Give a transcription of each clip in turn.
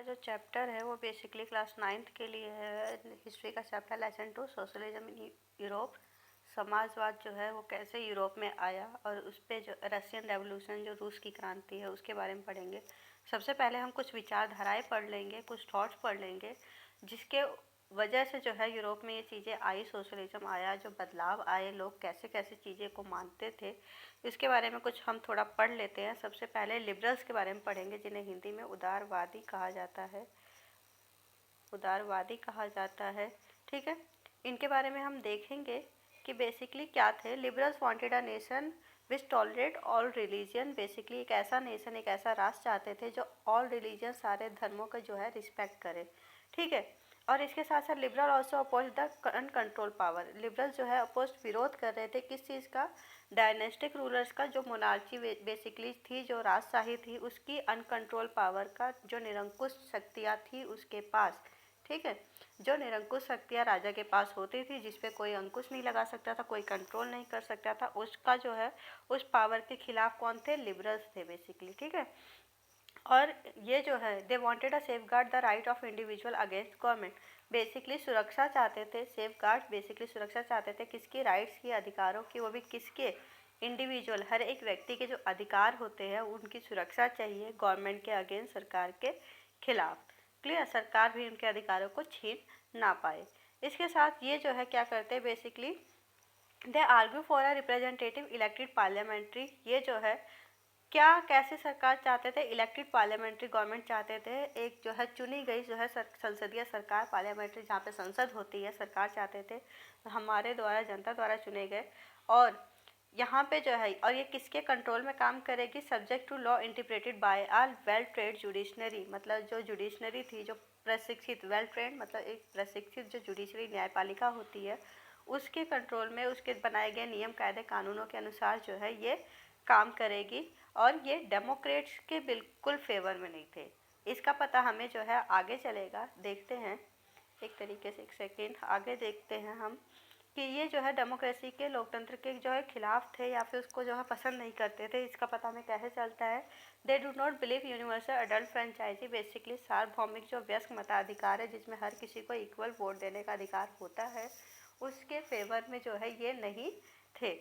जो चैप्टर है वो बेसिकली क्लास 9th के लिए है। हिस्ट्री का chapter lesson 2 socialism in Europe. समाजवाद जो है वो कैसे यूरोप में आया और उस पर जो रशियन रेवोल्यूशन जो रूस की क्रांति है उसके बारे में पढ़ेंगे। सबसे पहले हम कुछ विचारधाराएं पढ़ लेंगे, कुछ थॉट्स पढ़ लेंगे जिसके वजह से जो है यूरोप में ये चीज़ें आई, सोशलिज्म आया, जो बदलाव आए, लोग कैसे कैसे चीज़ें को मानते थे, इसके बारे में कुछ हम थोड़ा पढ़ लेते हैं। सबसे पहले लिबरल्स के बारे में पढ़ेंगे जिन्हें हिंदी में उदारवादी कहा जाता है, उदारवादी कहा जाता है। ठीक है, इनके बारे में हम देखेंगे कि बेसिकली क्या थे। Liberals wanted a nation which tolerate all religion. Basically एक ऐसा नेशन, एक ऐसा राष्ट्र चाहते थे जो ऑल रिलीजन, सारे धर्मों का जो है रिस्पेक्ट करे। ठीक है, और इसके साथ साथ liberal also oppose the uncontrol power. Liberal जो है अपोज विरोध कर रहे थे किस चीज़ का, डायनेस्टिक रूलर्स का, जो मोनार्ची बेसिकली थी, जो राजशाही थी, उसकी अनकंट्रोल पावर का, जो निरंकुश शक्तियाँ थी उसके पास। ठीक है, जो निरंकुश शक्तियाँ राजा के पास होती थी, जिसपे कोई अंकुश नहीं लगा सकता था, कोई कंट्रोल नहीं कर सकता था, उसका जो है उस पावर के खिलाफ कौन थे, लिबरल्स थे बेसिकली। ठीक है, और ये जो है they wanted a safe guard the right of individual against government. Basically सुरक्षा चाहते थे, सेफ गार्ड बेसिकली सुरक्षा चाहते थे किसकी, राइट्स की, अधिकारों की, वो भी किसके, इंडिविजुअल, हर एक व्यक्ति के जो अधिकार होते हैं उनकी सुरक्षा चाहिए गवर्नमेंट के अगेंस्ट, सरकार के खिलाफ। क्लियर, सरकार भी उनके अधिकारों को छीन ना पाए। इसके साथ ये जो है क्या करते हैं, basically they argue for a representative elected parliamentary. ये जो है क्या, कैसे सरकार चाहते थे, इलेक्टेड पार्लियामेंट्री गवर्नमेंट चाहते थे, एक जो है चुनी गई जो है संसदीय सरकार, पार्लियामेंट्री जहाँ पे संसद होती है, सरकार चाहते थे हमारे द्वारा, जनता द्वारा चुने गए। और यहाँ पे जो है, और ये किसके कंट्रोल में काम करेगी, subject to law interpreted by a well trade judiciary. मतलब जो जुडिशनरी थी, जो प्रशिक्षित, वेल ट्रेंड मतलब एक प्रशिक्षित जो जुडिशरी न्यायपालिका होती है, उसके कंट्रोल में, उसके बनाए गए नियम कायदे कानूनों के अनुसार जो है ये काम करेगी। और ये डेमोक्रेट्स के बिल्कुल फेवर में नहीं थे। इसका पता हमें जो है आगे चलेगा, देखते हैं एक तरीके से, एक सेकेंड आगे देखते हैं हम कि ये जो है डेमोक्रेसी के, लोकतंत्र के जो है खिलाफ थे या फिर उसको जो है पसंद नहीं करते थे। इसका पता हमें कैसे चलता है, they do not believe universal adult franchise. Basically सार्वभौमिक जो व्यस्क मताधिकार है जिसमें हर किसी को इक्वल वोट देने का अधिकार होता है, उसके फेवर में जो है ये नहीं थे।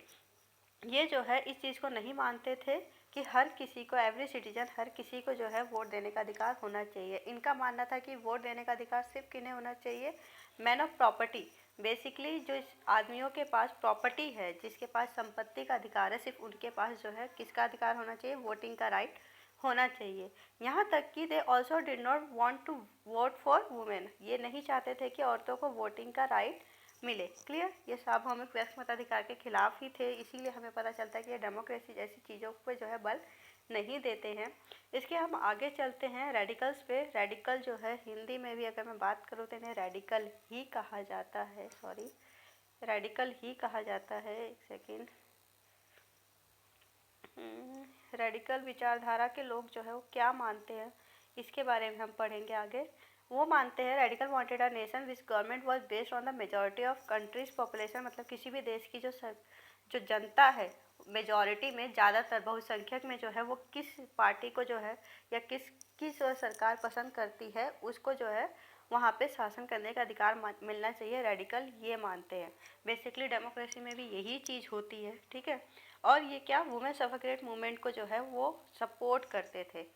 ये जो है इस चीज़ को नहीं मानते थे कि हर किसी को, एवरी सिटीजन, हर किसी को जो है वोट देने का अधिकार होना चाहिए। इनका मानना था कि वोट देने का अधिकार सिर्फ किन्हें होना चाहिए, मैन ऑफ प्रॉपर्टी। बेसिकली जो आदमियों के पास प्रॉपर्टी है, जिसके पास संपत्ति का अधिकार है, सिर्फ उनके पास जो है किसका अधिकार होना चाहिए, वोटिंग का राइट होना चाहिए। यहाँ तक कि they also did not want to vote for women. ये नहीं चाहते थे कि औरतों को वोटिंग का राइट मिले। क्लियर, ये सार्वभौमिक व्यस्क मताधिकार के खिलाफ ही थे। इसीलिए हमें पता चलता है कि ये डेमोक्रेसी जैसी चीज़ों पे जो है बल नहीं देते हैं। इसके हम आगे चलते हैं रेडिकल्स पे। रेडिकल जो है हिंदी में भी अगर मैं बात करूँ तो इन्हें रेडिकल ही कहा जाता है, सॉरी, रेडिकल ही कहा जाता है। एक सेकेंड, रेडिकल विचारधारा के लोग जो है वो क्या मानते हैं, इसके बारे में हम पढ़ेंगे आगे। वो मानते हैं radical wanted a nation which government was based on the majority of countries population. मतलब किसी भी देश की जो जनता है, मेजॉरिटी में, ज़्यादातर, बहुसंख्यक में जो है वो किस पार्टी को जो है या किस सरकार पसंद करती है, उसको जो है वहाँ पे शासन करने का अधिकार मिलना चाहिए। रेडिकल ये मानते हैं। बेसिकली डेमोक्रेसी में भी यही चीज़ होती है। ठीक है, और ये क्या, वुमेन सफरेट मूवमेंट को जो है वो सपोर्ट करते थे।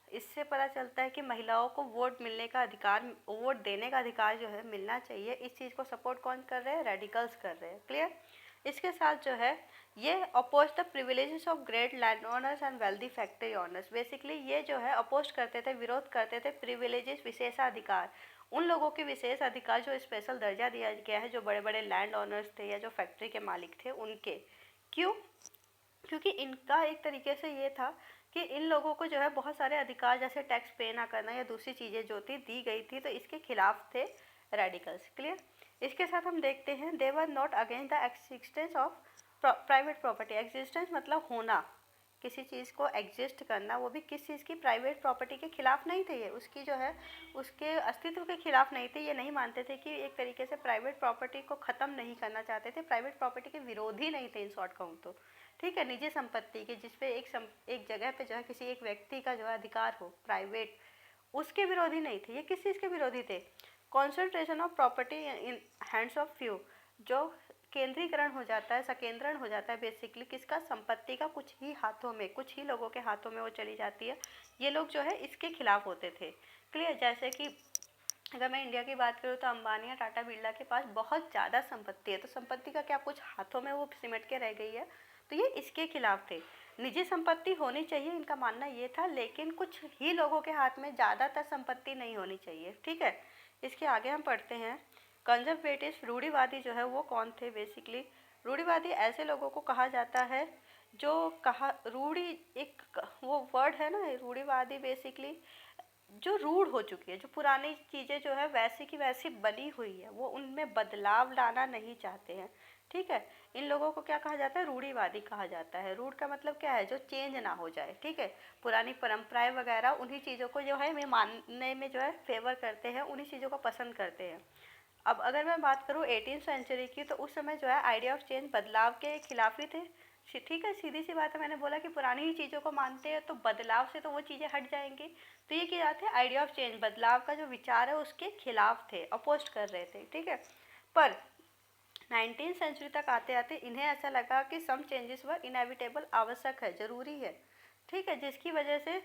इससे पता चलता है कि महिलाओं को वोट मिलने का अधिकार, वोट देने का अधिकार जो है मिलना चाहिए। इस चीज़ को सपोर्ट कौन कर रहे हैं, रेडिकल्स कर रहे हैं। क्लियर, इसके साथ जो है ये oppose the privileges of great land owners and wealthy factory owners. Basically ये जो है अपोज करते थे, विरोध करते थे प्रिविलेजेस, विशेषाधिकार, उन लोगों के विशेष अधिकार जो स्पेशल दर्जा दिया गया है, जो बड़े बड़े लैंड ओनर्स थे या जो फैक्ट्री के मालिक थे उनके। क्यों, क्योंकि इनका एक तरीके से ये था कि इन लोगों को जो है बहुत सारे अधिकार, जैसे टैक्स पे ना करना या दूसरी चीज़ें जो थी दी गई थी, तो इसके खिलाफ थे रेडिकल्स। क्लियर, इसके साथ हम देखते हैं they were not against the existence of private property. Existence मतलब होना, किसी चीज़ को एग्जिस्ट करना, वो भी किस चीज़ की, प्राइवेट प्रॉपर्टी के खिलाफ नहीं थे ये, उसकी जो है उसके अस्तित्व के खिलाफ नहीं थे। ये नहीं मानते थे कि एक तरीके से प्राइवेट प्रॉपर्टी को ख़त्म नहीं करना चाहते थे, प्राइवेट प्रॉपर्टी के विरोधी नहीं थे इन शॉर्ट कहूँ तो। ठीक है, निजी संपत्ति के, जिसपे एक जगह पे जो है किसी एक व्यक्ति का जो है अधिकार हो, प्राइवेट, उसके विरोधी नहीं थे, ये किस चीज़ के विरोधी थे? Concentration of property in hands of few, जो केंद्रीकरण हो जाता है, सकेंद्रण हो जाता है बेसिकली किसका, संपत्ति का कुछ ही हाथों में, कुछ ही लोगों के हाथों में वो चली जाती है। ये लोग जो है इसके खिलाफ होते थे। क्लियर? जैसे कि अगर मैं इंडिया की बात करूँ तो अंबानी या टाटा बिरला के पास बहुत ज़्यादा संपत्ति है, तो संपत्ति का क्या कुछ हाथों में वो सिमट के रह गई है, तो ये इसके खिलाफ थे। निजी संपत्ति होनी चाहिए, इनका मानना ये था, लेकिन कुछ ही लोगों के हाथ में ज़्यादातर संपत्ति नहीं होनी चाहिए। ठीक है, इसके आगे हम पढ़ते हैं। कंजर्वेटिव, रूढ़िवादी जो है वो कौन थे बेसिकली? रूढ़िवादी ऐसे लोगों को कहा जाता है जो रूढ़ी, एक वो वर्ड है ना, रूढ़िवादी बेसिकली जो रूढ़ हो चुकी है, जो पुरानी चीज़ें जो है वैसी की वैसी बनी हुई है, वो उनमें बदलाव लाना नहीं चाहते हैं। ठीक है, इन लोगों को क्या कहा जाता है? रूढ़िवादी कहा जाता है। रूढ़ का मतलब क्या है? जो चेंज ना हो जाए। ठीक है, पुरानी परंपराएं वगैरह, उन्हीं चीज़ों को जो है वे मानने में जो है फेवर करते हैं, उन्हीं चीज़ों को पसंद करते हैं। अब अगर मैं बात करूँ 18th सेंचुरी की, तो उस समय जो है आइडिया ऑफ चेंज, बदलाव के खिलाफ ही थे। ठीक है, सीधी सी बात है, मैंने बोला कि पुरानी ही चीज़ों को मानते हैं तो बदलाव से तो वो चीज़ें हट जाएंगी। तो ये क्या थे? आइडिया ऑफ चेंज, बदलाव का जो विचार है उसके खिलाफ थे, अपोस्ट कर रहे थे। ठीक है, पर 19th सेंचुरी तक आते आते इन्हें ऐसा लगा कि सम चेंजेस वर इनएविटेबल, आवश्यक है, ज़रूरी है। ठीक है, जिसकी वजह से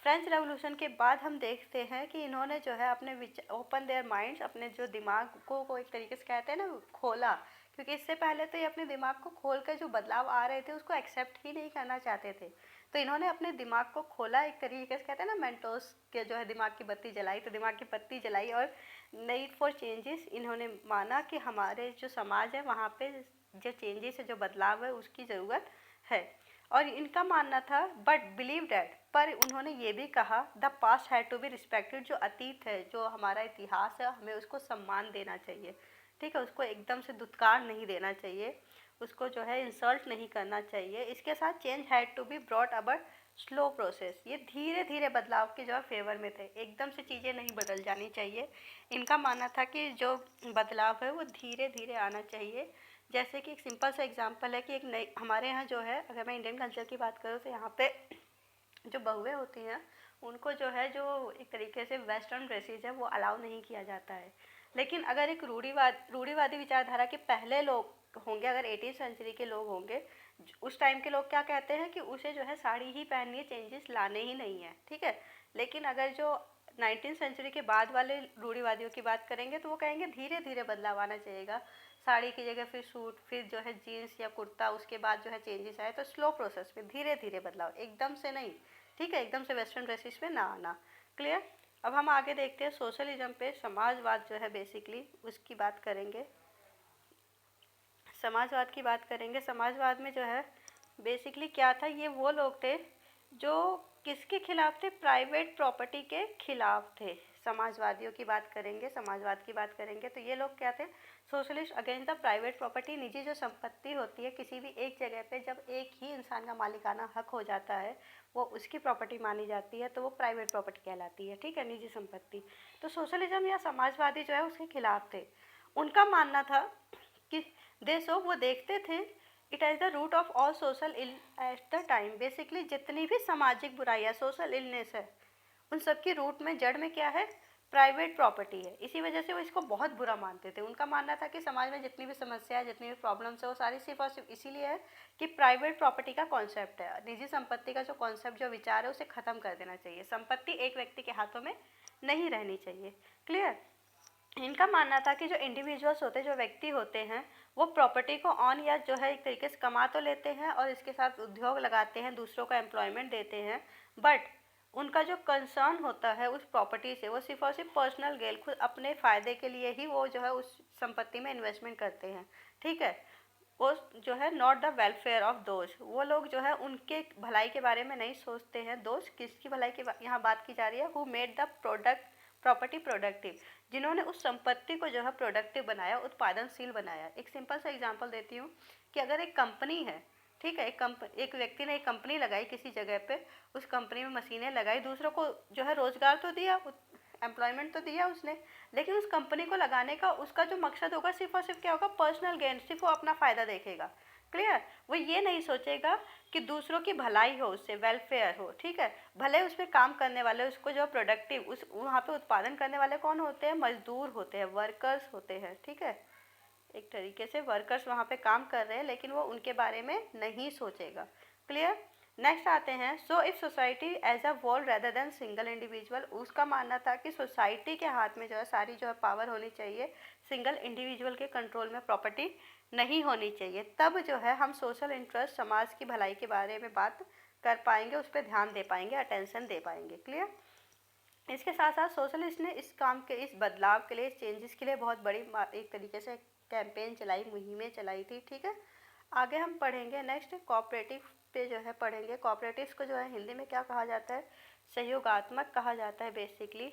फ्रेंच रेवोल्यूशन के बाद हम देखते हैं कि इन्होंने जो है अपने ओपन देयर माइंड्स, अपने जो दिमाग को एक तरीके से कहते हैं ना, खोला। क्योंकि इससे पहले तो ये अपने दिमाग को खोल कर जो बदलाव आ रहे थे उसको एक्सेप्ट ही नहीं करना चाहते थे। तो इन्होंने अपने दिमाग को खोला, एक तरीके से कहते हैं ना, मेंटोस के जो है दिमाग की बत्ती जलाई, तो दिमाग की बत्ती जलाई और नीड फॉर चेंजेस, इन्होंने माना कि हमारे जो समाज है वहाँ पे जो चेंजेस है, जो बदलाव है, उसकी ज़रूरत है। और इनका मानना था, बट बिलीव डैट, पर उन्होंने ये भी कहा, the past had to be respected, जो अतीत है, जो हमारा इतिहास है, हमें उसको सम्मान देना चाहिए। ठीक है, उसको एकदम से दुत्कार नहीं देना चाहिए, उसको जो है इंसल्ट नहीं करना चाहिए। इसके साथ change had to be brought about slow process, ये धीरे धीरे बदलाव के जो है फेवर में थे, एकदम से चीज़ें नहीं बदल जानी चाहिए। इनका मानना था कि जो बदलाव है वो धीरे धीरे आना चाहिए। जैसे कि एक सिंपल सा एग्जांपल है कि एक नई, हमारे यहाँ जो है, अगर मैं इंडियन कल्चर की बात करूँ तो यहाँ पे जो बहुएं होती हैं उनको जो है, जो एक तरीके से वेस्टर्न ड्रेसेस है वो अलाउ नहीं किया जाता है। लेकिन अगर एक रूढ़िवादी विचारधारा के पहले लोग होंगे, अगर 18th सेंचुरी के लोग होंगे, उस टाइम के लोग क्या कहते हैं कि उसे जो है साड़ी ही पहननी है, चेंजेस लाने ही नहीं है। ठीक है, लेकिन अगर जो 19th सेंचुरी के बाद वाले रूढ़िवादियों की बात करेंगे तो वो कहेंगे धीरे धीरे बदलाव आना चाहिएगा, साड़ी की जगह फिर सूट, फिर जो है जीन्स या कुर्ता, उसके बाद जो है चेंजेस आए, तो स्लो प्रोसेस में धीरे धीरे बदलाव, एकदम से नहीं। ठीक है, एकदम से वेस्टर्न ड्रेसेस में ना आना। क्लियर? अब हम आगे देखते हैं सोशलिज्म पे, समाजवाद जो है बेसिकली उसकी बात करेंगे। समाजवाद की बात करेंगे। समाजवाद में जो है बेसिकली क्या था, ये वो लोग थे जो किसके खिलाफ थे? प्राइवेट प्रॉपर्टी के खिलाफ थे। समाजवादियों की बात करेंगे, समाजवाद की बात करेंगे तो ये लोग क्या थे? Socialist against the private property, निजी जो संपत्ति होती है किसी भी एक जगह पे, जब एक ही इंसान का मालिकाना हक हो जाता है, वो उसकी प्रॉपर्टी मानी जाती है, तो वो प्राइवेट प्रॉपर्टी कहलाती है। ठीक है, निजी संपत्ति। तो सोशलिज्म या समाजवादी जो है उसके खिलाफ थे। उनका मानना था कि देशों, वो देखते थे it as the root of all social ill at the time, basically जितनी भी सामाजिक बुराइयाँ, सोशल इलनेस है, उन सब की रूट में, जड़ में क्या है? प्राइवेट प्रॉपर्टी है। इसी वजह से वो इसको बहुत बुरा मानते थे। उनका मानना था कि समाज में जितनी भी समस्या है, जितनी भी प्रॉब्लम्स है, वो सारी सिर्फ और सिर्फ इसीलिए है कि प्राइवेट प्रॉपर्टी का कॉन्सेप्ट है, निजी संपत्ति का जो कॉन्सेप्ट, जो विचार है, उसे ख़त्म कर देना चाहिए। संपत्ति एक व्यक्ति के हाथों में नहीं रहनी चाहिए। क्लियर? इनका मानना था कि जो इंडिविजुअल्स होते हैं, जो व्यक्ति होते हैं, वो प्रॉपर्टी को ऑन या जो है एक तरीके से कमा तो लेते हैं और इसके साथ उद्योग लगाते हैं, दूसरों को एम्प्लॉयमेंट देते हैं, बट उनका जो कंसर्न होता है उस प्रॉपर्टी से, वो सिर्फ और सिर्फ पर्सनल गेल, खुद अपने फ़ायदे के लिए ही वो जो है उस संपत्ति में इन्वेस्टमेंट करते हैं। ठीक है, वो जो है not the welfare of those, वो लोग जो है उनके भलाई के बारे में नहीं सोचते हैं। दोज किसकी भलाई की यहाँ बात की जा रही है? Who made the product property productive, जिन्होंने उस संपत्ति को जो है प्रोडक्टिव बनाया, उत्पादनशील बनाया। एक सिंपल सा एग्जांपल देती हूँ कि अगर एक कंपनी है, ठीक है, एक व्यक्ति ने एक कंपनी लगाई किसी जगह पे, उस कंपनी में मशीनें लगाई, दूसरों को जो है रोजगार तो दिया, एम्प्लॉयमेंट तो दिया उसने, लेकिन उस कंपनी को लगाने का उसका जो मकसद होगा सिर्फ और सिर्फ क्या होगा? पर्सनल गेन, सिर्फ वो अपना फ़ायदा देखेगा। क्लियर। वो ये नहीं सोचेगा कि दूसरों की भलाई हो, उससे वेलफेयर हो, ठीक है। भले उसमें काम करने वाले, उसको जो प्रोडक्टिव, उस वहाँ पे उत्पादन करने वाले कौन होते हैं? मजदूर होते हैं, वर्कर्स होते हैं, ठीक है। एक तरीके से वर्कर्स वहाँ पे काम कर रहे हैं, लेकिन वो उनके बारे में नहीं सोचेगा। क्लियर। नेक्स्ट आते हैं, so if society as a wall rather than single individual. उसका मानना था कि सोसाइटी के हाथ में जो है सारी जो है पावर होनी चाहिए, सिंगल इंडिविजुअल के कंट्रोल में प्रॉपर्टी नहीं होनी चाहिए। तब जो है हम सोशल इंटरेस्ट, समाज की भलाई के बारे में बात कर पाएंगे, उस पर ध्यान दे पाएंगे, अटेंशन दे पाएंगे। क्लियर। इसके साथ साथ सोशलिस्ट ने इस काम के, इस बदलाव के लिए, इस चेंजेस के लिए बहुत बड़ी एक तरीके से कैंपेन चलाई, मुहिमें चलाई थी, ठीक है। आगे हम पढ़ेंगे नेक्स्ट कोऑपरेटिव पे जो है पढ़ेंगे। कोऑपरेटिव्स को जो है हिंदी में क्या कहा जाता है? सहयोगात्मक कहा जाता है बेसिकली।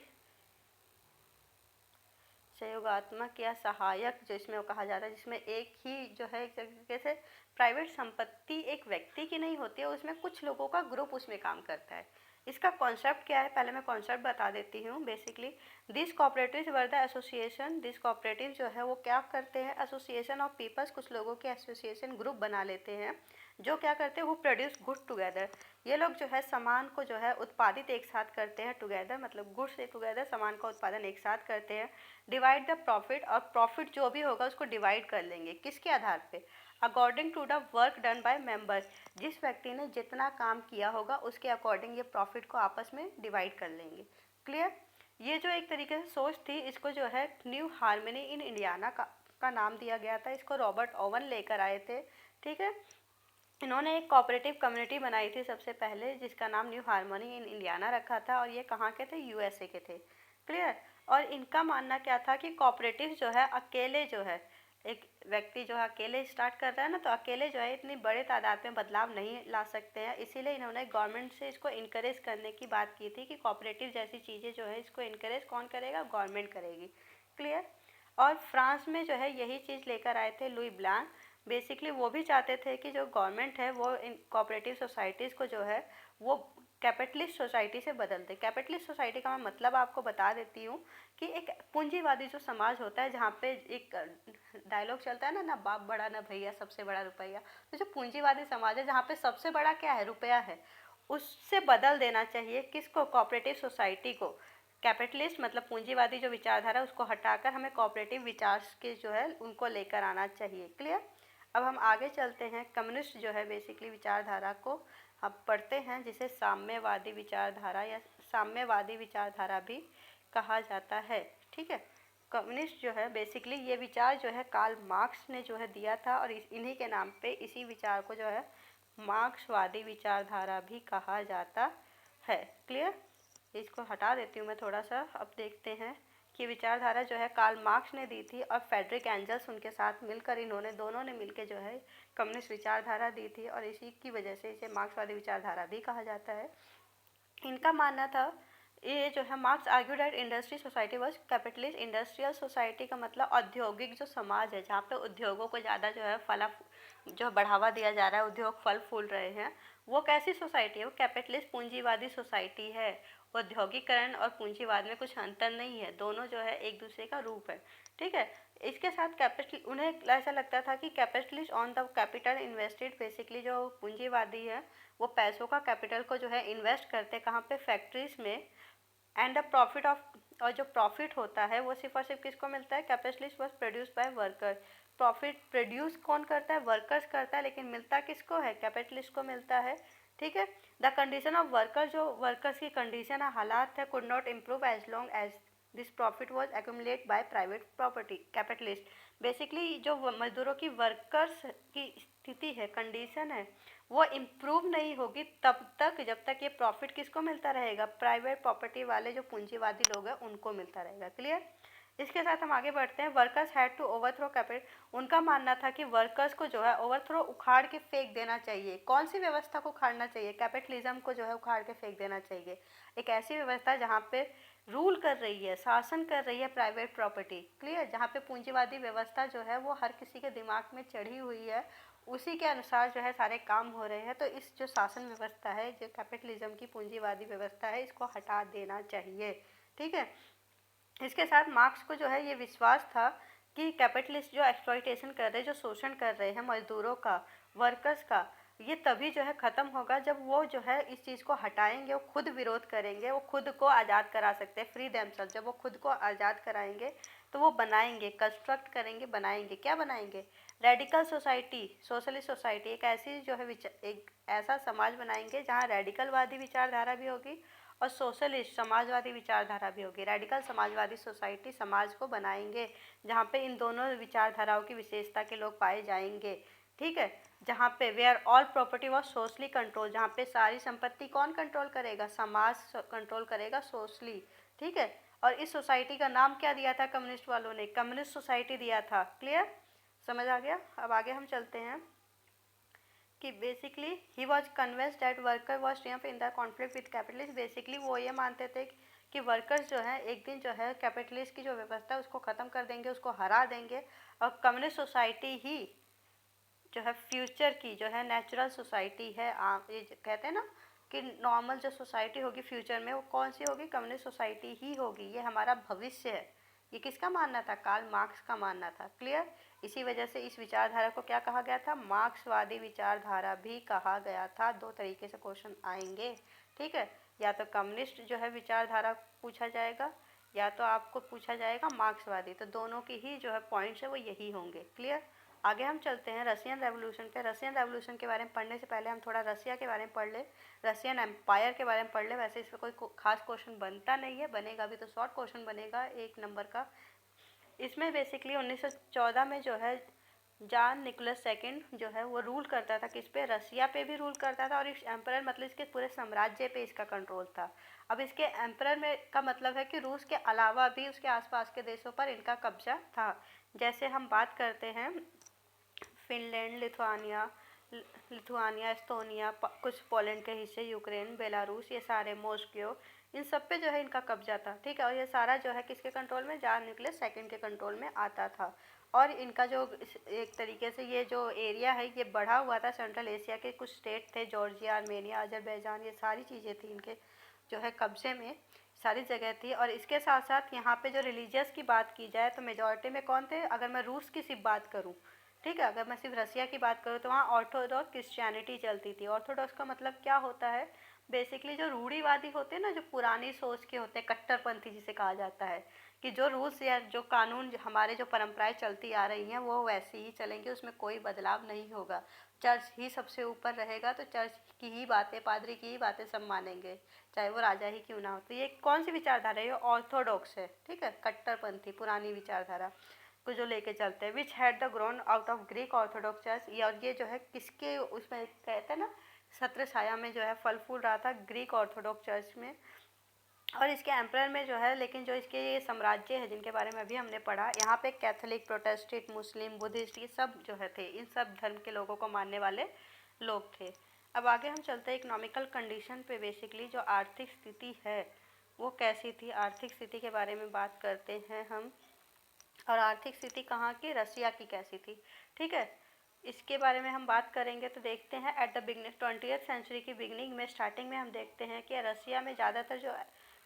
सहयोगात्मक या सहायक जो इसमें वो कहा जाता है, जिसमें एक ही जो है एक तरीके से प्राइवेट संपत्ति एक व्यक्ति की नहीं होती है, उसमें कुछ लोगों का ग्रुप उसमें काम करता है। इसका कॉन्सेप्ट क्या है, पहले मैं कॉन्सेप्ट बता देती हूँ। Basically this cooperatives were the association, this cooperative जो है वो क्या करते हैं? एसोसिएशन ऑफ पीपल्स, कुछ लोगों के एसोसिएशन, ग्रुप बना लेते हैं, जो क्या करते हैं? वो प्रोड्यूस गुड टुगेदर। ये लोग जो है सामान को जो है उत्पादित एक साथ करते हैं, टुगेदर मतलब गुड से टुगेदर, सामान का उत्पादन एक साथ करते हैं। डिवाइड द प्रॉफिट, और प्रॉफिट जो भी होगा उसको डिवाइड कर लेंगे, किसके आधार पे? According to the work done by members, जिस व्यक्ति ने जितना काम किया होगा उसके अकॉर्डिंग ये प्रॉफिट को आपस में डिवाइड कर लेंगे। क्लियर। ये जो एक तरीके से सोच थी, इसको जो है न्यू हार्मनी इन इंडियाना का नाम दिया गया था। इसको रॉबर्ट ओवन लेकर आए थे, ठीक है। इन्होंने एक कोऑपरेटिव कम्युनिटी बनाई थी सबसे पहले, जिसका नाम न्यू हार्मनी इन इंडियाना रखा था, और ये कहाँ के थे? यूएसए के थे। क्लियर। और इनका मानना क्या था कि कोऑपरेटिव जो है अकेले जो है, एक व्यक्ति जो है अकेले स्टार्ट कर रहा है ना, तो अकेले जो है इतनी बड़े तादाद में बदलाव नहीं ला सकते हैं। इसीलिए इन्होंने गवर्नमेंट से इसको इनकरेज करने की बात की थी कि कोऑपरेटिव जैसी चीज़ें जो है इसको इनकरेज कौन करेगा? गवर्नमेंट करेगी। क्लियर। और फ्रांस में जो है यही चीज़ लेकर आए थे लुई ब्लांक। बेसिकली वो भी चाहते थे कि जो गवर्नमेंट है वो इन कोऑपरेटिव सोसाइटीज़ को जो है वो कैपिटलिस्ट सोसाइटी से बदल दे। कैपिटलिस्ट सोसाइटी का मैं मतलब आपको बता देती हूँ कि एक पूंजीवादी जो समाज होता है, जहाँ पे एक डायलॉग चलता है ना, ना बाप बड़ा ना भैया, सबसे बड़ा रुपया। तो जो पूंजीवादी समाज है, जहाँ पे सबसे बड़ा क्या है? रुपया है। उससे बदल देना चाहिए किसको? कोऑपरेटिव सोसाइटी को। कैपिटलिस्ट मतलब पूंजीवादी जो विचारधारा, उसको हटाकर हमें कोऑपरेटिव विचार के जो है उनको लेकर आना चाहिए। क्लियर। अब हम आगे चलते हैं। कम्युनिस्ट जो है बेसिकली विचारधारा को हम पढ़ते हैं, जिसे साम्यवादी विचारधारा या साम्यवादी विचारधारा भी कहा जाता है, ठीक है। कम्युनिस्ट जो है बेसिकली ये विचार जो है कार्ल मार्क्स ने जो है दिया था, और इन्हीं के नाम पे इसी विचार को जो है मार्क्सवादी विचारधारा भी कहा जाता है। क्लियर। इसको हटा देती हूँ मैं थोड़ा सा। अब देखते हैं कि विचारधारा जो है कार्ल मार्क्स ने दी थी, और फ्रेडरिक एंजल्स उनके साथ मिलकर, इन्होंने दोनों ने मिलकर जो है कम्युनिस्ट विचारधारा दी थी, और इसी की वजह से इसे मार्क्सवादी विचारधारा भी कहा जाता है। इनका मानना था, ये जो है marks argued that industry society was capitalist. Industrial society का मतलब औद्योगिक जो समाज है, जहाँ पे उद्योगों को ज़्यादा जो है जो बढ़ावा दिया जा रहा है, उद्योग फल फूल रहे हैं, वो कैसी सोसाइटी है? वो कैपिटलिस्ट पूंजीवादी सोसाइटी है। औद्योगिकरण और पूंजीवाद में कुछ अंतर नहीं है, दोनों जो है एक दूसरे का रूप है, ठीक है। इसके साथ कैपिटल, उन्हें ऐसा लगता था कि capitalist on the capital invested, basically जो पूंजीवादी है वो पैसों का, कैपिटल को जो है इन्वेस्ट करते कहाँ पे? फैक्ट्रीज में। एंड द प्रॉफिट ऑफ, और जो प्रॉफिट होता है वो सिर्फ और सिर्फ किसको मिलता है? Capitalist was produce by worker. Profit produce कौन करता है? वर्कर्स करता है, लेकिन मिलता किसको है? कैपिटलिस्ट को मिलता है, ठीक है। द कंडीशन ऑफ वर्कर, जो वर्कर्स की कंडीशन है, हालात है, could not improve as long as this profit was accumulate by private property capitalist. Basically जो मजदूरों की, वर्कर्स की स्थिति है, कंडीशन है, वो इम्प्रूव नहीं होगी तब तक जब तक ये प्रॉफिट किसको मिलता रहेगा? प्राइवेट प्रॉपर्टी वाले जो पूंजीवादी लोग हैं उनको मिलता रहेगा। क्लियर। इसके साथ हम आगे बढ़ते हैं। Workers had to overthrow capital. उनका मानना था कि वर्कर्स को जो है ओवरथ्रो, उखाड़ के फेंक देना चाहिए। कौन सी व्यवस्था को उखाड़ना चाहिए? कैपिटलिज्म को जो है उखाड़ के फेंक देना चाहिए। एक ऐसी व्यवस्था जहाँ पे रूल कर रही है, शासन कर रही है प्राइवेट प्रॉपर्टी। क्लियर। जहाँ पे पूंजीवादी व्यवस्था जो है वो हर किसी के दिमाग में चढ़ी हुई है, उसी के अनुसार जो है सारे काम हो रहे हैं। तो इस जो शासन व्यवस्था है, जो कैपिटलिज्म की पूंजीवादी व्यवस्था है, इसको हटा देना चाहिए, ठीक है। इसके साथ मार्क्स को जो है ये विश्वास था कि कैपिटलिस्ट जो एक्सप्लॉइटेशन कर रहे हैं, जो शोषण कर रहे हैं मजदूरों का, वर्कर्स का, ये तभी जो है ख़त्म होगा जब वो जो है इस चीज़ को हटाएंगे, वो खुद विरोध करेंगे, वो खुद को आज़ाद करा सकते हैं, फ्री देमसेल्फ। जब वो खुद को आज़ाद कराएंगे तो वो बनाएंगे, कंस्ट्रक्ट करेंगे, बनाएंगे। क्या बनाएंगे? Radical society, socialist society. एक ऐसी जो है एक ऐसा समाज बनाएंगे जहाँ रेडिकलवादी विचारधारा भी होगी और सोशलिस्ट समाजवादी विचारधारा भी होगी। रेडिकल समाजवादी सोसाइटी समाज को बनाएंगे जहाँ पे इन दोनों विचारधाराओं की विशेषता के लोग पाए जाएंगे। ठीक है, जहाँ पे where all property was socially control, जहाँ पे सारी संपत्ति कौन कंट्रोल करेगा? समाज कंट्रोल करेगा, सोशली। ठीक है, और इस सोसाइटी का नाम क्या दिया था कम्युनिस्ट वालों ने? कम्युनिस्ट सोसाइटी दिया था। क्लियर, समझ आ गया? अब आगे हम चलते हैं कि basically he was convinced that worker was Triumph in the conflict with capitalist. Basically वो ये मानते थे कि वर्कर्स जो है एक दिन जो है कैपिटलिस्ट की जो व्यवस्था है उसको ख़त्म कर देंगे, उसको हरा देंगे, और कम्युनिस्ट सोसाइटी ही जो है फ्यूचर की जो है नेचुरल सोसाइटी है। ये कहते हैं ना कि नॉर्मल जो सोसाइटी होगी फ्यूचर में वो कौन सी होगी? कम्युनिस्ट सोसाइटी ही होगी। ये हमारा भविष्य है। ये किसका मानना था? कार्ल मार्क्स का मानना था। क्लियर, इसी वजह से इस विचारधारा को क्या कहा गया था? मार्क्सवादी विचारधारा भी कहा गया था। दो तरीके से क्वेश्चन आएंगे। ठीक है, या तो कम्युनिस्ट जो है विचारधारा पूछा जाएगा या तो आपको पूछा जाएगा मार्क्सवादी। तो दोनों की ही जो है पॉइंट्स है वो यही होंगे। क्लियर, आगे हम चलते हैं रशियन रेवोल्यूशन पे। रशियन रेवोल्यूशन के बारे में पढ़ने से पहले हम थोड़ा रसिया के बारे में पढ़ ले, रशियन एम्पायर के बारे में पढ़ ले। वैसे इसमें कोई खास क्वेश्चन बनता नहीं है, बनेगा भी तो शॉर्ट क्वेश्चन बनेगा 1 नंबर का। इसमें बेसिकली 1914 में जो है जॉन निकोलस सेकंड जो है वो रूल करता था। किस पे? रसिया पे भी रूल करता था, और इस एम्परर मतलब इसके पूरे साम्राज्य पे इसका कंट्रोल था। अब इसके एम्परर में का मतलब है कि रूस के अलावा भी उसके आसपास के देशों पर इनका कब्जा था। जैसे हम बात करते हैं फिनलैंड, लिथुआनिया, एस्तोनिया, कुछ पोलैंड के हिस्से, यूक्रेन, बेलारूस, ये सारे, मॉस्को, इन सब पे जो है इनका कब्जा था। ठीक है, और ये सारा जो है किसके कंट्रोल में? जॉन निकोलस सेकंड के कंट्रोल में आता था। और इनका जो एक तरीके से ये जो एरिया है ये बढ़ा हुआ था। सेंट्रल एशिया के कुछ स्टेट थे, जॉर्जिया, आर्मेनिया, अजरबैजान, ये सारी चीज़ें थी इनके जो है कब्जे में, सारी जगह थी। और इसके साथ साथ यहाँ पे जो रिलीजियस की बात की जाए तो मेजॉरिटी में कौन थे? अगर मैं रूस की सिर्फ बात करूँ, ठीक है, अगर मैं सिर्फ रसिया की बात करूँ तो वहाँ ऑर्थोडॉक्स क्रिश्चियनिटी चलती थी। ऑर्थोडॉक्स का मतलब क्या होता है? बेसिकली जो रूढ़िवादी होते हैं ना, जो पुरानी सोच के होते हैं, कट्टरपंथी जिसे कहा जाता है, कि जो रूल्स या जो कानून हमारे जो परंपराएं चलती आ रही हैं वो वैसे ही चलेंगे, उसमें कोई बदलाव नहीं होगा। चर्च ही सबसे ऊपर रहेगा, तो चर्च की ही बातें, पादरी की ही बातें सब मानेंगे, चाहे वो राजा ही क्यों ना हो। तो ये कौन सी विचारधारा है? ये ऑर्थोडॉक्स है। ठीक है, कट्टरपंथी पुरानी विचारधारा को जो लेके चलते हैं। Which had the grown out of Greek Orthodox church, और ये जो है किसके उसमें कहते हैं ना छत्र छाया में जो है फल फूल रहा था? ग्रीक ऑर्थोडॉक्स चर्च में। और इसके एम्परर में जो है, लेकिन जो इसके ये साम्राज्य है जिनके बारे में अभी हमने पढ़ा, यहाँ पे कैथोलिक, प्रोटेस्टेंट, मुस्लिम, बुद्धिस्ट, ये सब जो है थे, इन सब धर्म के लोगों को मानने वाले लोग थे। अब आगे हम चलते हैं इकोनॉमिकल कंडीशन पे। बेसिकली जो आर्थिक स्थिति है वो कैसी थी, आर्थिक स्थिति के बारे में बात करते हैं हम। और आर्थिक स्थिति कहाँ की? रसिया की कैसी थी? ठीक है, इसके बारे में हम बात करेंगे तो देखते हैं at the beginning 20th century की बिगनिंग में, स्टार्टिंग में हम देखते हैं कि रसिया में ज़्यादातर जो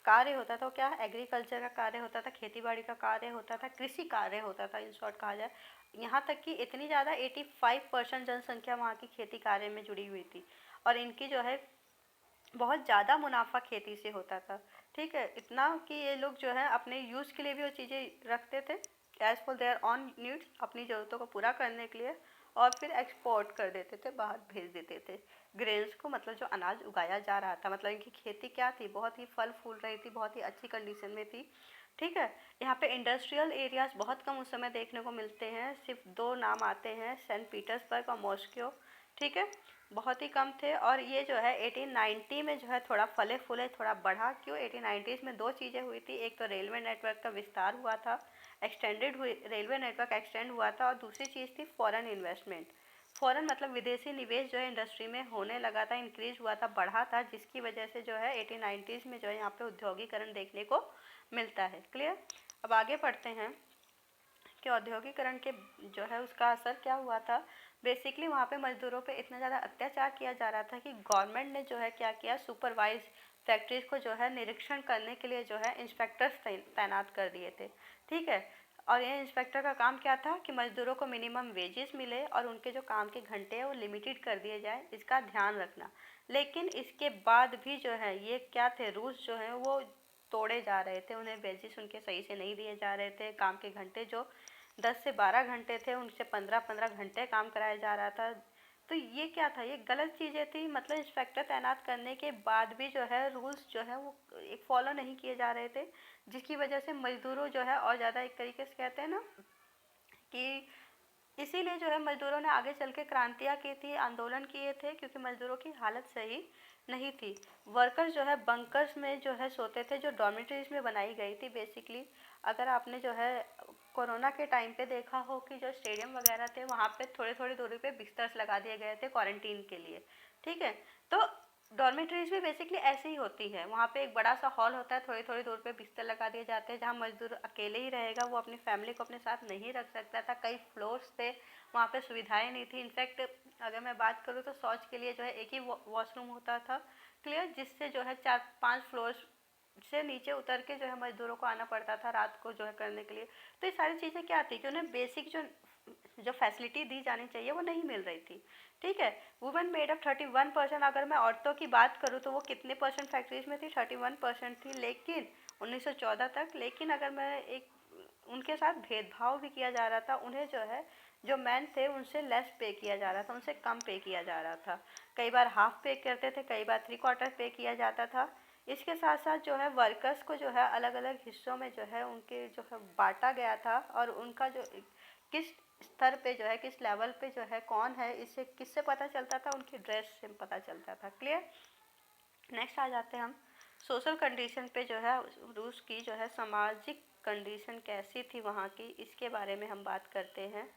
कार्य होता था वो क्या? एग्रीकल्चर का कार्य होता था, खेतीबाड़ी का कार्य होता था, कृषि कार्य होता था, इन शॉर्ट कहा जाए। यहाँ तक कि इतनी ज़्यादा 85% जनसंख्या वहाँ की खेती कार्य में जुड़ी हुई थी, और इनकी जो है बहुत ज़्यादा मुनाफा खेती से होता था। ठीक है, इतना कि ये लोग जो है अपने यूज़ के लिए भी वो चीज़ें रखते थे, as for their own needs, अपनी ज़रूरतों को पूरा करने के लिए, और फिर एक्सपोर्ट कर देते थे, बाहर भेज देते थे ग्रेन्स को, मतलब जो अनाज उगाया जा रहा था। मतलब इनकी खेती क्या थी? बहुत ही फल फूल रही थी, बहुत ही अच्छी कंडीशन में थी। ठीक है, यहाँ पे इंडस्ट्रियल एरियाज बहुत कम उस समय देखने को मिलते हैं, सिर्फ 2 नाम आते हैं, सेंट पीटर्सबर्ग और मॉस्को। ठीक है, बहुत ही कम थे। और ये जो है 1890 में जो है थोड़ा फले फूले, थोड़ा बढ़ा। क्यों? 1890s में 2 चीज़ें हुई थी, एक तो रेलवे नेटवर्क का विस्तार हुआ था, एक्सटेंडेड हुई, रेलवे नेटवर्क एक्सटेंड हुआ था, और दूसरी चीज़ थी फॉरेन इन्वेस्टमेंट। फॉरेन मतलब विदेशी निवेश जो है इंडस्ट्री में होने लगा था, इंक्रीज हुआ था, बढ़ा था, जिसकी वजह से जो है 1890s में जो है यहाँ पे उद्योगीकरण देखने को मिलता है। क्लियर, अब आगे पढ़ते हैं कि औद्योगिकरण के जो है उसका असर क्या हुआ था। बेसिकली वहाँ पे मजदूरों पे इतना ज़्यादा अत्याचार किया जा रहा था कि गवर्नमेंट ने जो है क्या किया, सुपरवाइज फैक्ट्रीज को जो है निरीक्षण करने के लिए जो है इंस्पेक्टर्स तैनात कर दिए थे। ठीक है, और ये इंस्पेक्टर का काम क्या था कि मजदूरों को मिनिमम वेजेस मिले और उनके जो काम के घंटे हैं वो लिमिटेड कर दिए जाए, इसका ध्यान रखना। लेकिन इसके बाद भी जो है ये क्या थे, रूल्स जो हैं वो तोड़े जा रहे थे, उन्हें वेजेस उनके सही से नहीं दिए जा रहे थे, काम के घंटे जो 10 से 12 घंटे थे उनसे 15-15 घंटे काम कराया जा रहा था। तो ये क्या था, ये गलत चीज़ें थी। मतलब इंस्पेक्टर तैनात करने के बाद भी जो है रूल्स जो है वो एक फॉलो नहीं किए जा रहे थे, जिसकी वजह से मजदूरों जो है और ज़्यादा एक तरीके से कहते हैं ना कि इसीलिए जो है मजदूरों ने आगे चल के क्रांतियाँ की थी, आंदोलन किए थे, क्योंकि मजदूरों की हालत सही नहीं थी। वर्कर्स जो है बंकर्स में जो है सोते थे, जो डॉर्मेटरीज में बनाई गई थी बेसिकली। अगर आपने जो है कोरोना के टाइम पे देखा हो कि जो स्टेडियम वगैरह थे वहाँ पे थोड़ी थोड़ी दूरी पे बिस्तर्स लगा दिए गए थे क्वारंटीन के लिए, ठीक है। तो डॉर्मेटरीज भी बेसिकली ऐसे ही होती है, वहाँ पे एक बड़ा सा हॉल होता है, थोड़ी थोड़ी दूर पे बिस्तर लगा दिए जाते हैं, जहाँ मजदूर अकेले ही रहेगा, वो अपनी फैमिली को अपने साथ नहीं रख सकता था। कई फ्लोर्स थे, वहाँ पे सुविधाएं नहीं थी। इनफैक्ट अगर मैं बात करूँ तो शौच के लिए जो है एक ही वॉशरूम होता था, क्लियर, जिससे जो है 4-5 फ्लोर्स से नीचे उतर के जो है मजदूरों को आना पड़ता था रात को जो है करने के लिए। तो ये सारी चीज़ें क्या थी कि उन्हें बेसिक जो फैसिलिटी दी जानी चाहिए वो नहीं मिल रही थी, ठीक है। Women made up 31%। अगर मैं औरतों की बात करूँ तो वो कितने परसेंट फैक्ट्रीज में थी, 31% थी, लेकिन 1914 तक। लेकिन अगर मैं एक उनके साथ भेदभाव भी किया जा रहा था, उन्हें जो है जो मैन थे उनसे लेस पे किया जा रहा था, उनसे कम पे किया जा रहा था। कई बार हाफ पे करते थे, कई बार 3/4 पे किया जाता था। इसके साथ साथ जो है वर्कर्स को जो है अलग अलग हिस्सों में जो है उनके जो है बांटा गया था, और उनका जो किस स्तर पे जो है किस लेवल पे जो है कौन है, इससे किससे पता चलता था, उनकी ड्रेस से पता चलता था, क्लियर। नेक्स्ट आ जाते हैं हम सोशल कंडीशन पे, जो है रूस की जो है सामाजिक कंडीशन कैसी थी वहाँ की, इसके बारे में हम बात करते हैं,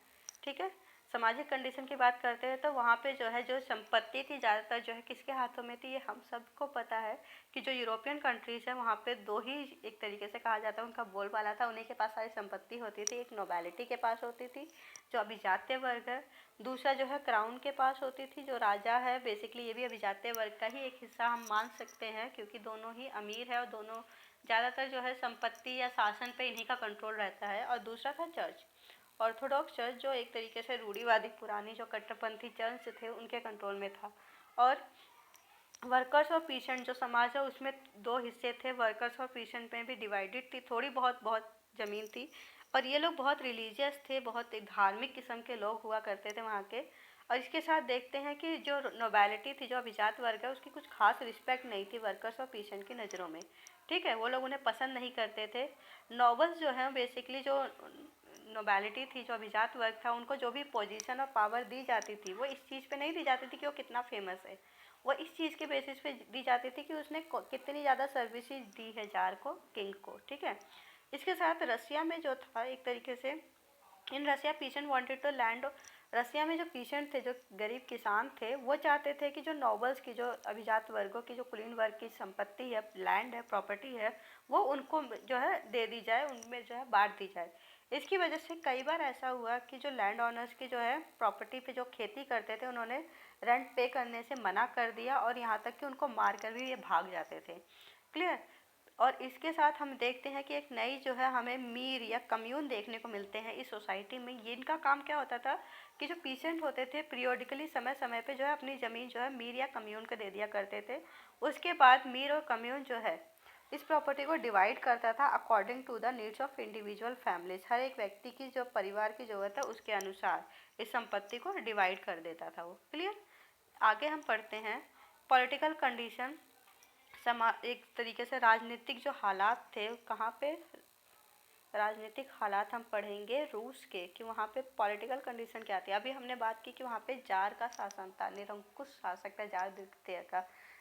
ठीक है। सामाजिक कंडीशन की बात करते हैं तो वहाँ पे जो है जो संपत्ति थी ज़्यादातर जो है किसके हाथों में थी, ये हम सबको पता है कि जो यूरोपियन कंट्रीज़ है वहाँ पे दो ही एक तरीके से कहा जाता है उनका बोलबाला था, उन्हीं के पास सारी संपत्ति होती थी। एक नोबैलिटी के पास होती थी जो अभिजात्य वर्ग है, दूसरा जो है क्राउन के पास होती थी जो राजा है। बेसिकली ये भी अभिजात्य वर्ग का ही एक हिस्सा हम मान सकते हैं, क्योंकि दोनों ही अमीर है और दोनों ज़्यादातर जो है संपत्ति या शासन पे इन्हीं का कंट्रोल रहता है। और दूसरा था चर्च, ऑर्थोडॉक्स चर्च, जो एक तरीके से रूढ़िवादी पुरानी जो कट्टरपंथी चर्च थे उनके कंट्रोल में था। और वर्कर्स और पीसेंट जो समाज है उसमें दो हिस्से थे, वर्कर्स और पीसेंट में भी डिवाइडेड थी, थोड़ी बहुत बहुत ज़मीन थी। और ये लोग बहुत रिलीजियस थे, बहुत धार्मिक किस्म के लोग हुआ करते थे वहाँ के। और इसके साथ देखते हैं कि जो नोबैलिटी थी, जो अभिजात वर्ग है, उसकी कुछ खास रिस्पेक्ट नहीं थी वर्कर्स और पीसेंट की नज़रों में, ठीक है। वो लोग उन्हें पसंद नहीं करते थे। नॉबल्स जो हैं बेसिकली जो नोबैलिटी थी, जो अभिजात वर्ग था, उनको जो भी पोजीशन और पावर दी जाती थी वो इस चीज़ पे नहीं दी जाती थी कि वो कितना फेमस है, वो इस चीज़ के बेसिस पे दी जाती थी कि उसने कितनी ज़्यादा सर्विसेज दी है जार को, किंग को, ठीक है। इसके साथ रसिया में जो था एक तरीके से इन रसिया पीसेंट वांटेड टू लैंड, रसिया में जो पीसेंट थे, जो गरीब किसान थे, वो चाहते थे कि जो नॉबल्स की, जो अभिजात वर्गों की, जो कुलीन वर्ग की संपत्ति है, लैंड है, प्रॉपर्टी है, वो उनको जो है दे दी जाए, उनमें जो है बांट दी जाए। इसकी वजह से कई बार ऐसा हुआ कि जो लैंड ऑनर्स की जो है प्रॉपर्टी पे जो खेती करते थे उन्होंने रेंट पे करने से मना कर दिया, और यहाँ तक कि उनको मार कर भी ये भाग जाते थे, क्लियर। और इसके साथ हम देखते हैं कि एक नई जो है हमें मीर या कम्यून देखने को मिलते हैं इस सोसाइटी में। ये इनका काम क्या होता था कि जो पीसेंट होते थे पीरियोडिकली समय समय पे जो है अपनी ज़मीन जो है मीर या कम्यून को दे दिया करते थे। उसके बाद मीर और कम्यून जो है इस प्रॉपर्टी को डिवाइड करता था according to the needs of individual families. हर एक व्यक्ति की जो परिवार की ज़रूरत है उसके अनुसार इस संपत्ति को डिवाइड कर देता था वो, क्लियर। आगे हम पढ़ते हैं पॉलिटिकल कंडीशन, एक तरीके से राजनीतिक जो हालात थे कहाँ पे, राजनीतिक हालात हम पढ़ेंगे रूस के, कि वहाँ पे पॉलिटिकल कंडीशन क्या थी। अभी हमने बात की कि वहाँ पे जार का शासन था, निरंकुश शासक था जार द्वितीय का,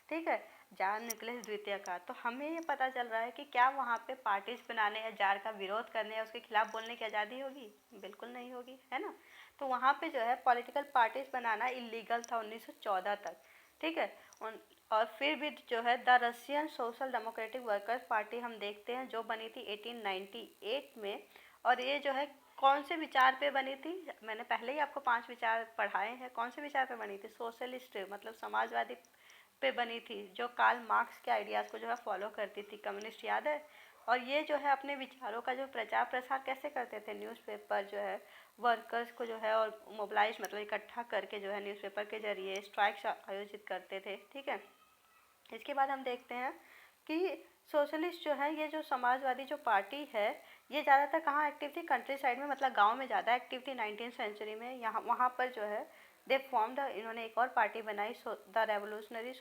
ठीक है, जार निकोलस द्वितीय का। तो हमें ये पता चल रहा है कि क्या वहाँ पे पार्टीज बनाने या जार का विरोध करने या उसके खिलाफ बोलने की आज़ादी होगी, बिल्कुल नहीं होगी, है ना। तो वहाँ पे जो है पॉलिटिकल पार्टीज बनाना इलीगल था 1914 तक, ठीक है। और फिर भी जो है the Russian social democratic workers party हम देखते हैं जो बनी थी 1898 में। और ये जो है कौन से विचार पे बनी थी, मैंने पहले ही आपको 5 विचार पढ़ाए हैं। कौन से विचार पे बनी थी, सोशलिस्ट मतलब समाजवादी पे बनी थी, जो कार्ल मार्क्स के आइडियाज़ को जो है फॉलो करती थी, कम्युनिस्ट याद है। और ये जो है अपने विचारों का जो प्रचार प्रसार कैसे करते थे, न्यूज़पेपर जो है वर्कर्स को जो है और मोबिलाइज मतलब इकट्ठा करके जो है न्यूज़पेपर के जरिए स्ट्राइक्स आयोजित करते थे, ठीक है। इसके बाद हम देखते हैं कि सोशलिस्ट जो है, ये जो समाजवादी जो पार्टी है, ये ज़्यादातर कहाँ एक्टिव थी, कंट्री साइड में, मतलब गांव में ज़्यादा एक्टिव थी 19th सेंचुरी में। यहाँ वहाँ पर जो है दे फॉर्म द, इन्होंने एक और पार्टी बनाई, the revolutionary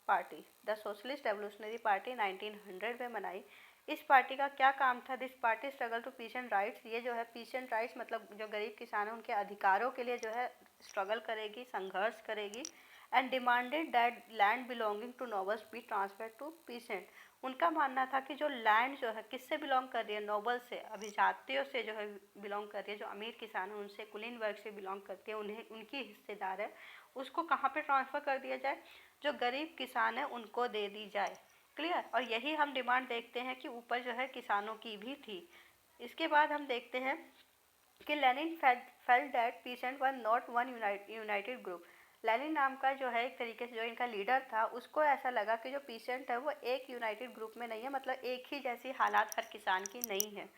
party, the socialist revolutionary party 1900 में बनाई। इस पार्टी का क्या काम था, this party struggle to peasant rights, ये जो है पीसेंट राइट्स मतलब जो गरीब किसान हैं उनके अधिकारों के लिए जो है स्ट्रगल करेगी, संघर्ष करेगी। And demanded that land belonging to nobles be transfer to peasant. उनका मानना था कि जो लैंड जो है किससे बिलोंग कर रही है, नोबल से, अभिजातियों से जो है बिलोंग कर रही है, जो अमीर किसान है उनसे, कुलीन वर्ग से बिलोंग करती है, उन्हें उनकी हिस्सेदार है, उसको कहाँ पे ट्रांसफ़र कर दिया जाए, जो गरीब किसान है उनको दे दी जाए। क्लियर। और यही हम डिमांड देखते हैं कि ऊपर जो है किसानों की भी थी। इसके बाद हम देखते हैं कि Lenin felt that pheasant were not one United group. Lenin नाम का जो है एक तरीके से जो इनका लीडर था, उसको ऐसा लगा कि जो पीसेंट है वो एक यूनाइटेड ग्रुप में नहीं है, मतलब एक ही जैसी हालात हर किसान की नहीं है।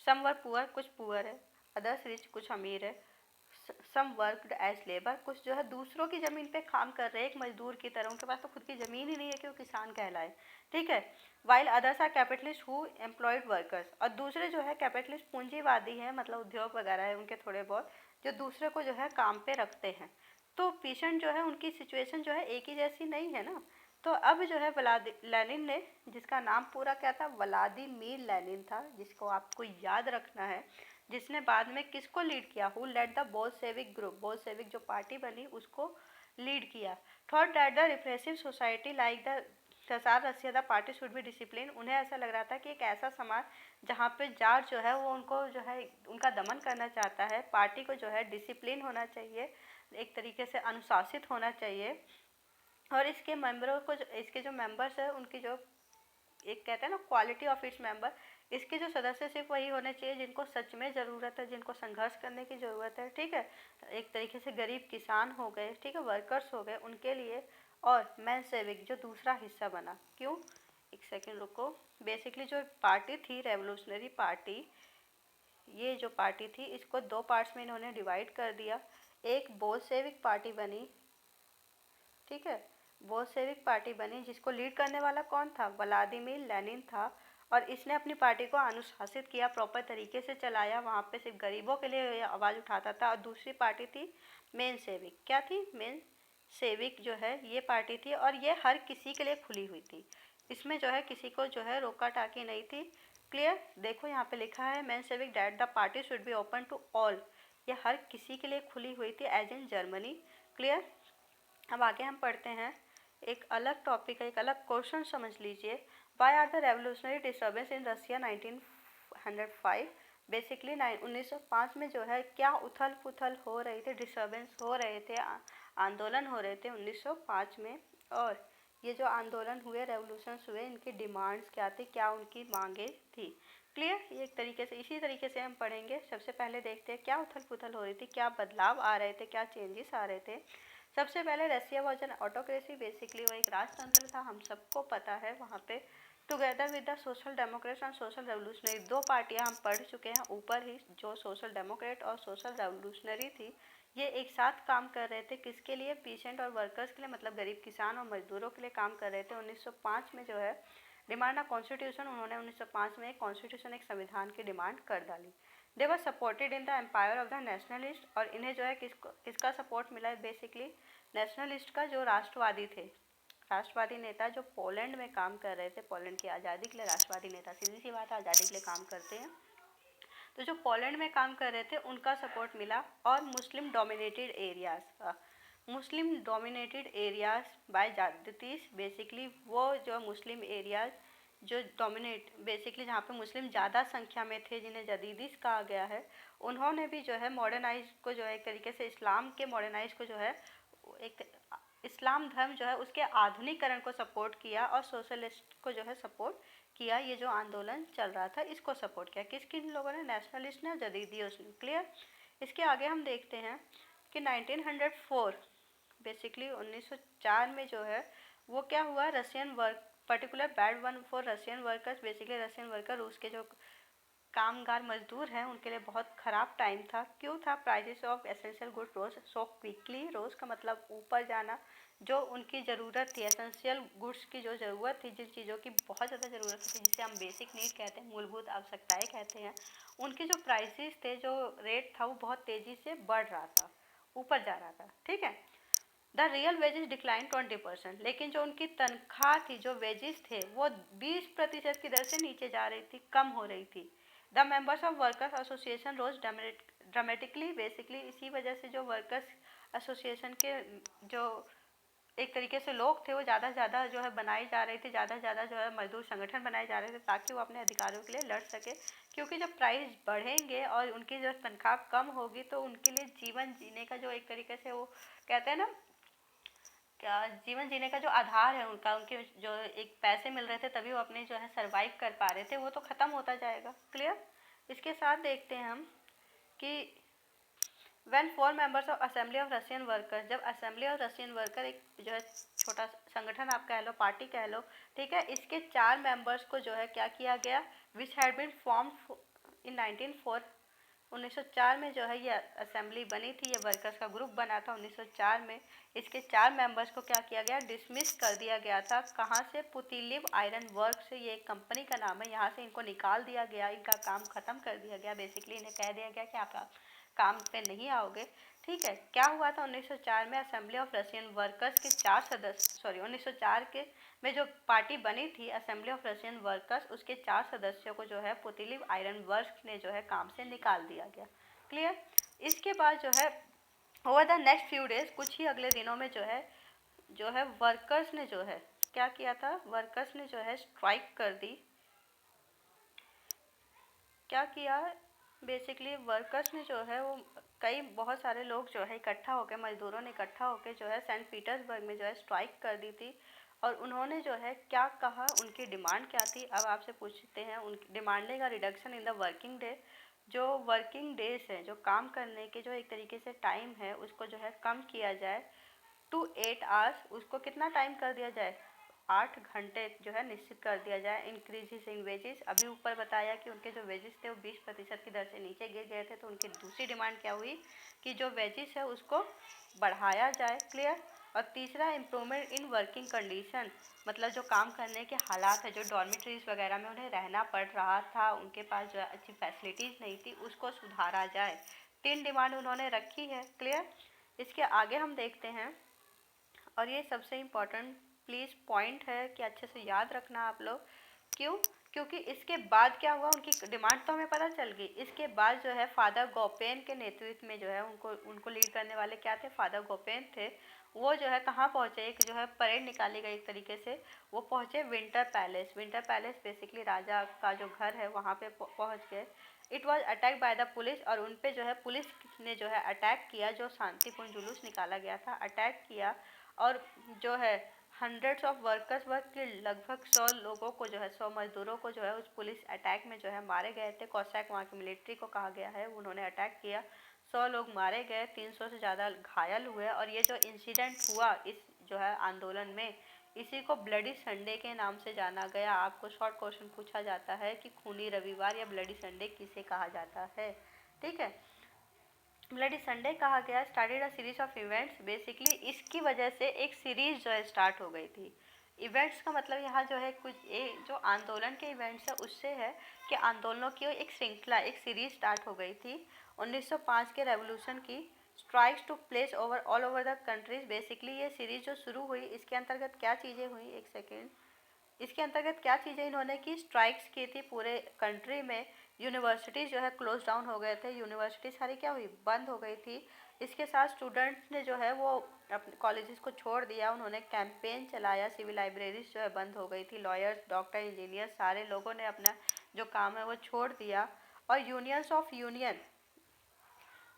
सम वर पुअर, कुछ पुअर है, अदर्स रिच, कुछ अमीर है, सम वर्कड एज लेबर, कुछ जो है दूसरों की ज़मीन पे काम कर रहे हैं एक मजदूर की तरह, उनके पास तो खुद की ज़मीन ही नहीं है कि वो किसान कहलाए, ठीक है। While others are capitalist who employed workers, और दूसरे जो है कैपिटलिस्ट पूंजीवादी हैं, मतलब उद्योग वगैरह है उनके थोड़े बहुत, जो दूसरे को जो है काम पे रखते हैं। तो पीसेंट जो है उनकी सिचुएशन जो है एक ही जैसी नहीं है ना। तो अब जो है लेनिन ने, जिसका नाम पूरा क्या था, व्लादिमीर लेनिन था, जिसको आपको याद रखना है, जिसने बाद में किसको लीड किया, who led the Bolshevik group, Bolshevik जो पार्टी बनी उसको लीड किया। Thought that the repressive society like the tsar Russia the party should be discipline, उन्हें ऐसा लग रहा था कि एक ऐसा समाज जहाँ पे जार जो है वो उनको जो है उनका दमन करना चाहता है, पार्टी को जो है डिसिप्लिन होना चाहिए, एक तरीके से अनुशासित होना चाहिए। और इसके मेंबरों को इसके जो मेंबर्स है उनकी जो एक कहते हैं ना क्वालिटी ऑफ इट्स मेंबर, इसके जो सदस्य सिर्फ वही होने चाहिए जिनको सच में ज़रूरत है, जिनको संघर्ष करने की ज़रूरत है, ठीक है। एक तरीके से गरीब किसान हो गए, ठीक है, वर्कर्स हो गए उनके लिए। और मैन सेविक जो दूसरा हिस्सा बना, क्यों, एक सेकेंड रुको। बेसिकली जो पार्टी थी रेवोल्यूशनरी पार्टी, ये जो पार्टी थी इसको दो पार्ट्स में इन्होंने डिवाइड कर दिया। एक बोल्शेविक पार्टी बनी, ठीक है, बोल्शेविक पार्टी बनी, जिसको लीड करने वाला कौन था, व्लादिमीर लेनिन था। और इसने अपनी पार्टी को अनुशासित किया, प्रॉपर तरीके से चलाया, वहाँ पे सिर्फ गरीबों के लिए आवाज़ उठाता था। और दूसरी पार्टी थी मेन सेविक, क्या थी, मेन सेविक जो है ये पार्टी थी, और ये हर किसी के लिए खुली हुई थी, इसमें जो है किसी को जो है रोका टाकी नहीं थी। क्लियर। देखो यहाँ पे लिखा है Menshevik that the party should be open to all, ये हर किसी के लिए खुली हुई थी एज इन जर्मनी। क्लियर। अब आगे हम पढ़ते हैं एक अलग टॉपिक है, एक अलग क्वेश्चन समझ लीजिए। Why are the revolutionary disturbance in Russia 1905, basically 1905 में जो है क्या उथल पुथल हो रही थी, डिस्टर्बेंस हो रहे थे, आंदोलन हो रहे थे 1905 में। और ये जो आंदोलन हुए, रेवोल्यूशंस हुए, इनकी डिमांड्स क्या थी, क्या उनकी मांगे थी। क्लियर। ये एक तरीके से इसी तरीके से हम पढ़ेंगे। सबसे पहले देखते हैं क्या उथल पुथल हो रही थी, क्या बदलाव आ रहे थे, क्या चेंजेस आ रहे थे। सबसे पहले रसिया वॉज एन ऑटोक्रेसी, बेसिकली वो एक राजतंत्र था, हम सबको पता है। वहाँ पे together with the social Democrats and social revolutionary, दो पार्टियाँ हम पढ़ चुके हैं ऊपर ही, जो सोशल डेमोक्रेट और सोशल रेवोल्यूशनरी थी, ये एक साथ काम कर रहे थे, किसके लिए, पीसेंट और वर्कर्स के लिए, मतलब गरीब किसान और मजदूरों के लिए काम कर रहे थे। 1905 में जो है डिमांड ऑफ कॉन्स्टिट्यूशन, उन्होंने 1905 में एक कॉन्स्टिट्यूशन, एक संविधान की डिमांड कर डाली। They were supported in the empire of the nationalist, और इन्हें जो है किसका सपोर्ट मिला है, बेसिकली नेशनलिस्ट का, जो राष्ट्रवादी थे, राष्ट्रवादी नेता जो पोलैंड में काम कर रहे थे, पोलैंड की आज़ादी के लिए राष्ट्रवादी नेता, सीधी सी बात है, आज़ादी के लिए काम करते हैं, तो जो पोलैंड में काम कर रहे थे उनका सपोर्ट मिला। और Muslim dominated areas, Muslim dominated areas by Jadids, basically वो जो मुस्लिम एरियाज़ जो डोमिनेट, बेसिकली जहाँ पे मुस्लिम ज़्यादा संख्या में थे, जिन्हें जदीदीस कहा गया है, उन्होंने भी जो है मॉडर्नाइज को जो है एक तरीके से इस्लाम के मॉडर्नाइज को जो है एक इस्लाम धर्म जो है उसके आधुनिकरण को सपोर्ट किया, और सोशलिस्ट को जो है सपोर्ट किया। ये जो आंदोलन चल रहा था इसको सपोर्ट किया, किन लोगों ने, नेशनलिस्ट ने, जदीदियों ने। क्लियर। इसके आगे हम देखते हैं कि 1904, बेसिकली 1904 में जो है वो क्या हुआ, Russian particular bad one for Russian workers, basically Russian worker, रूस के जो कामगार मजदूर हैं उनके लिए बहुत ख़राब टाइम था। क्यों था? Prices of essential good rose so quickly, rose का मतलब ऊपर जाना। जो उनकी ज़रूरत थी, एसेंशियल गुड्स की जो ज़रूरत थी, जिन चीज़ों की बहुत ज़्यादा ज़रूरत थी, जिसे हम बेसिक नीड कहते हैं, मूलभूत आवश्यकताएं कहते हैं, उनके जो प्राइसेस थे, जो रेट था, वो बहुत तेज़ी से बढ़ रहा था, ऊपर जा रहा था। ठीक है। द रियल वेजेस डिक्लाइन 20%, लेकिन जो उनकी तनख्वाह थी, जो वेजेस थे, वो 20% की दर से नीचे जा रही थी, कम हो रही थी। The members of workers association rose dramatically, basically इसी वजह से जो वर्कर्स एसोसिएशन के जो एक तरीके से लोग थे, वो ज़्यादा से ज़्यादा जो है बनाई जा रही थी, ज़्यादा से ज़्यादा जो है मजदूर संगठन बनाए जा रहे थे, ताकि वो अपने अधिकारों के लिए लड़ सके। क्योंकि जब प्राइस बढ़ेंगे और उनकी जो तनख्वाह कम होगी, तो उनके लिए जीवन जीने का जो एक तरीके से वो कहते हैं ना, क्या जीवन जीने का जो आधार है उनका, उनके जो एक पैसे मिल रहे थे तभी वो अपने जो है सरवाइव कर पा रहे थे, वो तो ख़त्म होता जाएगा। क्लियर। इसके साथ देखते हैं हम कि when 4 members of assembly of Russian workers, जब असेंबली ऑफ रशियन वर्कर एक जो है छोटा संगठन आप कह लो, पार्टी कह लो, ठीक है, इसके 4 मेंबर्स को जो है क्या किया गया, which had been form in 1904 में जो है ये असेंबली बनी थी, ये वर्कर्स का ग्रुप बना था 1904 में। इसके 4 मेंबर्स को क्या किया गया, डिसमिस कर दिया गया था। कहाँ से? पुतिलिव आयरन वर्क से, ये एक कंपनी का नाम है, यहाँ से इनको निकाल दिया गया, इनका काम ख़त्म कर दिया गया। बेसिकली इन्हें कह दिया गया कि आप काम पे नहीं आओगे। ठीक है। क्या हुआ था 1904 में? असेंबली ऑफ रशियन वर्कर्स के 4 सदस्य, 1904 के में जो पार्टी बनी थी असेंबली ऑफ रशियन वर्कर्स, उसके 4 सदस्यों को जो है पुतिलिव आयरन वर्क्स ने जो है काम से निकाल दिया गया। क्लियर। इसके बाद जो है over the next few days, कुछ ही अगले दिनों में जो है वर्कर्स ने जो है क्या किया था, वर्कर्स ने जो है स्ट्राइक कर दी। क्या किया? बेसिकली वर्कर्स ने जो है वो बहुत सारे लोग जो है इकट्ठा होकर, मजदूरों ने इकट्ठा होकर जो है सेंट पीटर्सबर्ग में जो है स्ट्राइक कर दी थी। और उन्होंने जो है क्या कहा, उनकी डिमांड क्या थी? अब आपसे पूछते हैं। उनकी डिमांड का reduction in the working day, जो वर्किंग डेज है, जो काम करने के जो एक तरीके से टाइम है, उसको जो है कम किया जाए टू 8 आवर्स। उसको कितना टाइम कर दिया जाए? 8 घंटे जो है निश्चित कर दिया जाए। इंक्रीजेस इन वेजेस, अभी ऊपर बताया कि उनके जो वेजेस थे वो 20% की दर से नीचे गिर गए थे, तो उनकी दूसरी डिमांड क्या हुई कि जो वेजेस है उसको बढ़ाया जाए। क्लियर। और तीसरा, इम्प्रूवमेंट इन वर्किंग कंडीशन, मतलब जो काम करने के हालात है, जो डॉर्मेटरीज वगैरह में उन्हें रहना पड़ रहा था, उनके पास जो है अच्छी फैसिलिटीज़ नहीं थी, उसको सुधारा जाए। 3 डिमांड उन्होंने रखी है। क्लियर। इसके आगे हम देखते हैं, और ये सबसे इम्पॉर्टेंट प्लीज़ पॉइंट है कि अच्छे से याद रखना आप लोग। क्यों? क्योंकि इसके बाद क्या हुआ, उनकी डिमांड तो हमें पता चल गई। इसके बाद जो है फादर गोपेन के नेतृत्व में जो है उनको लीड करने वाले क्या थे? फादर गोपेन थे। वो जो है कहाँ पहुँचे? एक जो है परेड निकाली गई एक तरीके से, वो पहुँचे winter palace. Winter palace basically राजा का जो घर है, वहाँ पे पहुँच गए। It was attack by the police, और उन पे जो है पुलिस ने जो है अटैक किया। जो शांतिपूर्ण जुलूस निकाला गया था, अटैक किया, और जो है हंड्रेड्स ऑफ वर्कर्स वर्ग के लगभग 100 लोगों को जो है, 100 मजदूरों को जो है उस पुलिस अटैक में जो है मारे गए थे। कॉसैक वहाँ की मिलिट्री को कहा गया है, उन्होंने अटैक किया, 100 लोग मारे गए, 300 से ज़्यादा घायल हुए। और ये जो इंसिडेंट हुआ इस जो है आंदोलन में, इसी को ब्लडी संडे के नाम से जाना गया। आपको शॉर्ट क्वेश्चन पूछा जाता है कि खूनी रविवार या ब्लडी संडे किसे कहा जाता है। ठीक है। ब्लडी संडे कहा गया, started a series of events. Basically इसकी वजह से एक सीरीज जो है स्टार्ट हो गई थी। इवेंट्स का मतलब यहाँ जो है कुछ जो आंदोलन के इवेंट्स है उससे है कि आंदोलनों की एक श्रृंखला, एक सीरीज स्टार्ट हो गई थी। 1905 के रेवोल्यूशन की strikes took place over all over the countries. Basically ये सीरीज जो शुरू हुई, इसके अंतर्गत क्या चीज़ें हुई, एक सेकेंड, इसके अंतर्गत क्या चीज़ें इन्होंने की, स्ट्राइक्स की थी पूरे कंट्री में। यूनिवर्सिटीज़ जो है क्लोज डाउन हो गए थे, यूनिवर्सिटी सारी क्या हुई, बंद हो गई थी। इसके साथ स्टूडेंट्स ने जो है वो अपने कॉलेजेस को छोड़ दिया। उन्होंने कैंपेन चलाया, सिविल लाइब्रेरीज जो है बंद हो गई थी, लॉयर्स, डॉक्टर, इंजीनियर, सारे लोगों ने अपना जो काम है वो छोड़ दिया। और यूनियंस ऑफ यूनियन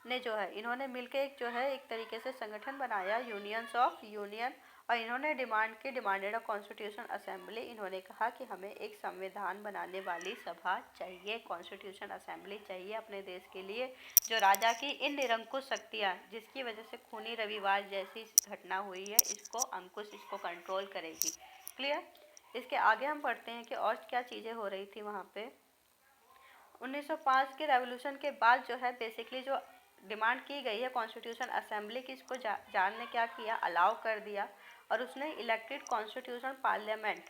ने जो है, इन्होंने मिलकर एक जो है एक तरीके से संगठन बनाया, यूनियंस ऑफ यूनियन। और इन्होंने डिमांडेड अ कॉन्स्टिट्यूशन असेंबली। इन्होंने कहा कि हमें एक संविधान बनाने वाली सभा चाहिए, कॉन्स्टिट्यूशन असेंबली चाहिए अपने देश के लिए, जो राजा की इन निरंकुश शक्तियाँ, जिसकी वजह से खूनी रविवार जैसी घटना हुई है, इसको कंट्रोल करेगी। क्लियर। इसके आगे हम पढ़ते हैं कि और क्या चीज़ें हो रही थी वहाँ पे। 1905 के रेवोल्यूशन के बाद जो है बेसिकली जो डिमांड की गई है कॉन्स्टिट्यूशन असेंबली की, इसको जान ने क्या किया, अलाउ कर दिया। और उसने इलेक्टेड कॉन्स्टिट्यूशन पार्लियामेंट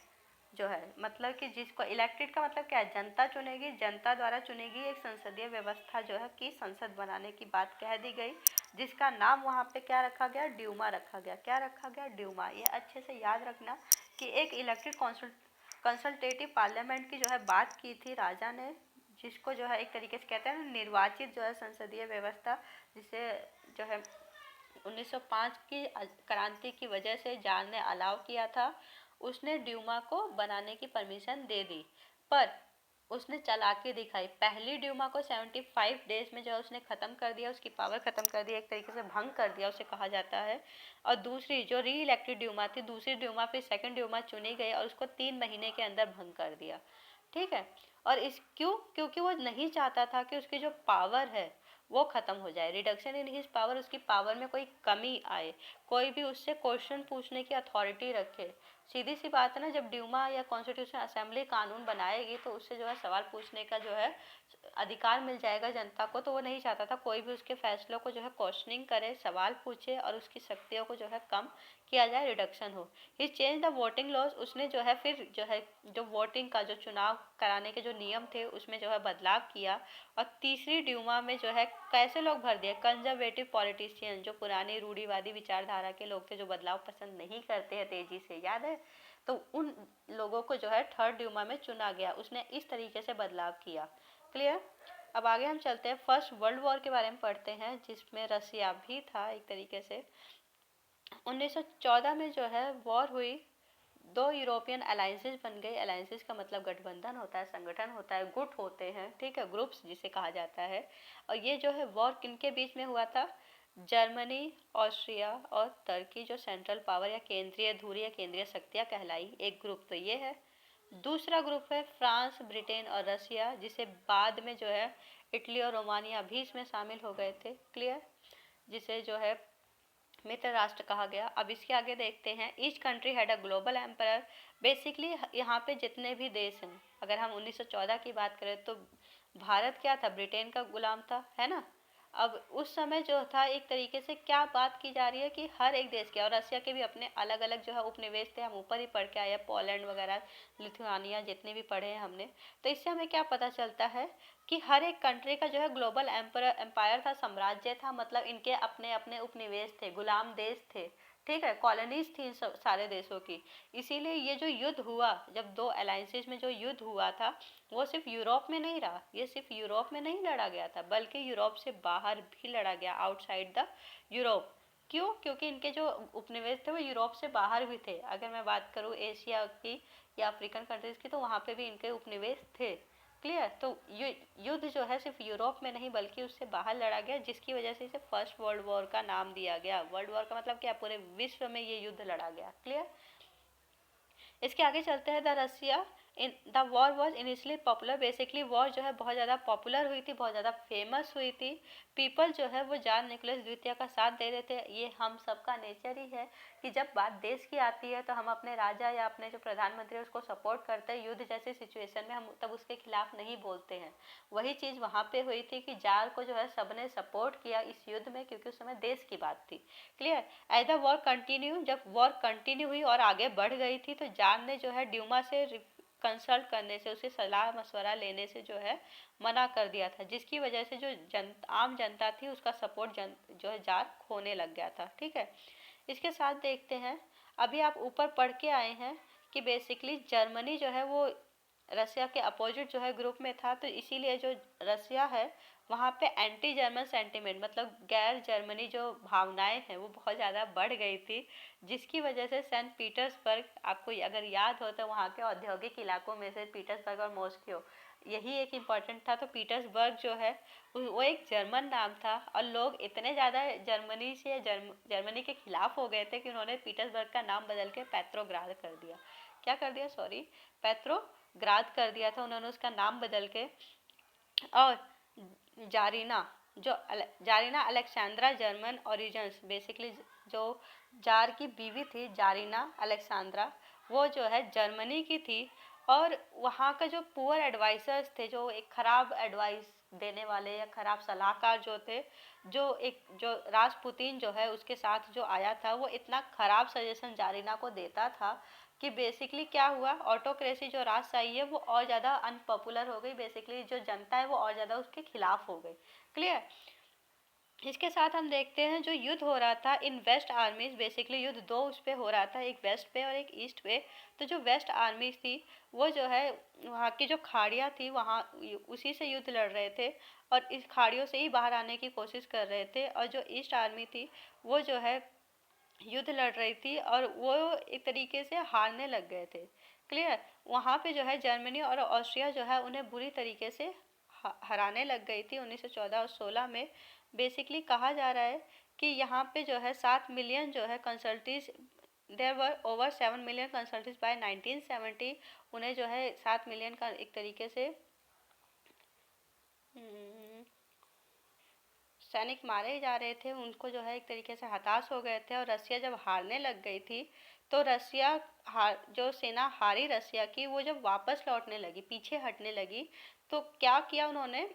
जो है, मतलब कि जिसको इलेक्टेड का मतलब क्या है, जनता चुनेगी, जनता द्वारा चुनेगी एक संसदीय व्यवस्था जो है कि संसद बनाने की बात कह दी गई, जिसका नाम वहाँ पे क्या रखा गया, ड्यूमा रखा गया। क्या रखा गया, ड्यूमा। ये अच्छे से याद रखना कि एक इलेक्टेड कंसल्टेटिव पार्लियामेंट की जो है बात की थी राजा ने, जिसको जो है एक तरीके से कहते हैं ना निर्वाचित जो है संसदीय व्यवस्था, जिसे जो है 1905 की क्रांति की वजह से जान ने अलाउ किया था। उसने ड्यूमा को बनाने की परमिशन दे दी, पर उसने चालाकी दिखाई। पहली ड्यूमा को 75 डेज में जो है उसने ख़त्म कर दिया, उसकी पावर ख़त्म कर दिया, एक तरीके से भंग कर दिया उसे कहा जाता है। और दूसरी जो री इलेक्टेड ड्यूमा थी, दूसरी ड्यूमा फिर सेकंड ड्यूमा चुनी गई और उसको 3 महीने के अंदर भंग कर दिया। ठीक है। और इस क्योंकि वो नहीं चाहता था कि उसकी जो पावर है वो ख़त्म हो जाए, रिडक्शन इन हिज पावर, उसकी पावर में कोई कमी आए, कोई भी उससे क्वेश्चन पूछने की अथॉरिटी रखे। सीधी सी बात है ना, जब ड्यूमा या कॉन्स्टिट्यूशन असेंबली कानून बनाएगी तो उससे जो है सवाल पूछने का जो है अधिकार मिल जाएगा जनता को। तो वो नहीं चाहता था कोई भी उसके फैसलों को जो है क्वेश्चनिंग करे, सवाल पूछे और उसकी शक्तियों को जो है कम किया जाए, रिडक्शन हो। ही चेंज द वोटिंग लॉज, उसने जो है फिर जो है जो वोटिंग का जो चुनाव कराने के जो नियम थे उसमें जो है बदलाव किया। और तीसरी ड्यूमा में जो है कैसे लोग भर दिए, कंजर्वेटिव पॉलिटिशियन, जो पुरानी रूढ़िवादी विचारधारा के लोग थे, जो बदलाव पसंद नहीं करते हैं तेजी से, याद है, तो उन लोगों को जो है थर्ड ड्यूमा में चुना गया। उसने इस तरीके से बदलाव किया। क्लियर। अब आगे हम चलते हैं, फर्स्ट वर्ल्ड वॉर के बारे में पढ़ते हैं, जिसमें रसिया भी था एक तरीके से। 1914 में जो है वॉर हुई, दो यूरोपियन अलायंसेस बन गई। अलायंसेस का मतलब गठबंधन होता है, संगठन होता है, गुट होते हैं, ठीक है, ग्रुप्स जिसे कहा जाता है। और ये जो है वॉर किनके बीच में हुआ था, जर्मनी, ऑस्ट्रिया और तुर्की, जो सेंट्रल पावर या केंद्रीय धुरी या केंद्रीय शक्तियाँ कहलाई, एक ग्रुप तो ये है। दूसरा ग्रुप है फ्रांस, ब्रिटेन और रसिया, जिसे बाद में जो है इटली और रोमानिया भी इसमें शामिल हो गए थे। क्लियर। जिसे जो है मित्र राष्ट्र कहा गया। अब इसके आगे देखते हैं, each country had a global empire. Basically यहाँ पे जितने भी देश हैं, अगर हम 1914 की बात करें तो भारत क्या था, ब्रिटेन का गुलाम था, है ना। अब उस समय जो था एक तरीके से क्या बात की जा रही है कि हर एक देश के, और रशिया के भी अपने अलग अलग जो है उपनिवेश थे, हम ऊपर ही पढ़ के आए, पोलैंड वगैरह, लिथुआनिया, जितने भी पढ़े हैं हमने। तो इससे हमें क्या पता चलता है कि हर एक कंट्री का जो है ग्लोबल एम्पायर था, साम्राज्य था, मतलब इनके अपने अपने उपनिवेश थे, गुलाम देश थे, ठीक है, कॉलोनीज थी सारे देशों की। इसीलिए ये जो युद्ध हुआ, जब दो अलायंसेस में जो युद्ध हुआ था, वो सिर्फ यूरोप में नहीं रहा, ये सिर्फ यूरोप में नहीं लड़ा गया था, बल्कि यूरोप से बाहर भी लड़ा गया, आउटसाइड द यूरोप। क्यों, क्योंकि इनके जो उपनिवेश थे वो यूरोप से बाहर भी थे। अगर मैं बात करूँ एशिया की या अफ्रीकन कंट्रीज़ की, तो वहाँ पे भी इनके उपनिवेश थे। क्लियर। तो युद्ध जो है सिर्फ यूरोप में नहीं बल्कि उससे बाहर लड़ा गया, जिसकी वजह से इसे फर्स्ट वर्ल्ड वॉर का नाम दिया गया। वर्ल्ड वॉर का मतलब क्या, पूरे विश्व में ये युद्ध लड़ा गया। क्लियर। इसके आगे चलते हैं, the Russia in the war was initially popular. Basically war जो है बहुत ज़्यादा पॉपुलर हुई थी, बहुत ज़्यादा फेमस हुई थी। पीपल जो है वो जान निकोलस द्वितीय का साथ दे रहे थे। ये हम सबका नेचर ही है कि जब बात देश की आती है तो हम अपने राजा या अपने जो प्रधानमंत्री है उसको सपोर्ट करते हैं। युद्ध जैसे सिचुएशन में हम तब उसके खिलाफ नहीं बोलते हैं। वही चीज़ वहाँ पे हुई थी कि जार को जो है सबने सपोर्ट किया इस युद्ध में, क्योंकि उस समय देश की बात थी। Clear. As the war continue, जब वॉर कंटिन्यू हुई और आगे बढ़ गई थी, तो जार ने जो है ड्यूमा से कंसल्ट करने से, उसे सलाह मशवरा लेने से जो है मना कर दिया था, जिसकी वजह से जो आम जनता थी उसका सपोर्ट जो है जार खोने लग गया था। ठीक है। इसके साथ देखते हैं, अभी आप ऊपर पढ़ के आए हैं कि बेसिकली जर्मनी जो है वो रसिया के अपोजिट जो है ग्रुप में था, तो इसीलिए जो रसिया है वहाँ पे एंटी जर्मन सेंटिमेंट, मतलब गैर जर्मनी जो भावनाएं हैं वो बहुत ज़्यादा बढ़ गई थी, जिसकी वजह से सेंट पीटर्सबर्ग, आपको अगर याद हो तो वहाँ के औद्योगिक इलाकों में से पीटर्सबर्ग और मॉस्को यही एक इम्पॉर्टेंट था। तो पीटर्सबर्ग जो है वो एक जर्मन नाम था, और लोग इतने ज़्यादा जर्मनी से जर्मनी के खिलाफ हो गए थे कि उन्होंने पीटर्सबर्ग का नाम बदल के पेट्रोग्राद कर दिया। क्या कर दिया, सॉरी, पेट्रोग्राद कर दिया था उन्होंने उसका नाम बदल के। और जारीना, जो जारीना अलेक्जेंड्रा जर्मन ओरिजिन्स, बेसिकली जो जार की बीवी थी जारीना अलेक्जेंड्रा, वो जो है जर्मनी की थी। और वहाँ का जो पुअर एडवाइजर्स थे, जो एक खराब एडवाइस देने वाले या खराब सलाहकार जो थे, जो रासपुतीन जो है उसके साथ जो आया था, वो इतना खराब सजेशन जारीना को देता था कि बेसिकली क्या हुआ, ऑटोक्रेसी जो राजशाही है वो और ज़्यादा अनपॉपुलर हो गई। बेसिकली जो जनता है वो और ज़्यादा उसके खिलाफ हो गई। क्लियर। इसके साथ हम देखते हैं जो युद्ध हो रहा था इन वेस्ट आर्मीज, बेसिकली युद्ध दो उस पे हो रहा था, एक वेस्ट पे और एक ईस्ट पे। तो जो वेस्ट आर्मीज थी वो जो है वहाँ की जो खाड़ियाँ थी वहाँ उसी से युद्ध लड़ रहे थे और इस खाड़ियों से ही बाहर आने की कोशिश कर रहे थे। और जो ईस्ट आर्मी थी वो जो है युद्ध लड़ रही थी और वो एक तरीके से हारने लग गए थे। क्लियर। वहाँ पे जो है जर्मनी और ऑस्ट्रिया जो है उन्हें बुरी तरीके से हराने लग गई थी 1914 और 16 में। बेसिकली कहा जा रहा है कि यहाँ पे जो है 7 मिलियन जो है कंसल्टीज, देर वर ओवर 7 मिलियन कंसल्टीज बाय 1970। उन्हें जो है 7 मिलियन का एक तरीके से सैनिक मारे जा रहे थे, उनको जो है एक तरीके से हताश हो गए थे। और रसिया जब हारने लग गई थी तो जो सेना हारी रसिया की, वो जब वापस लौटने लगी, पीछे हटने लगी, तो क्या किया उन्होंने,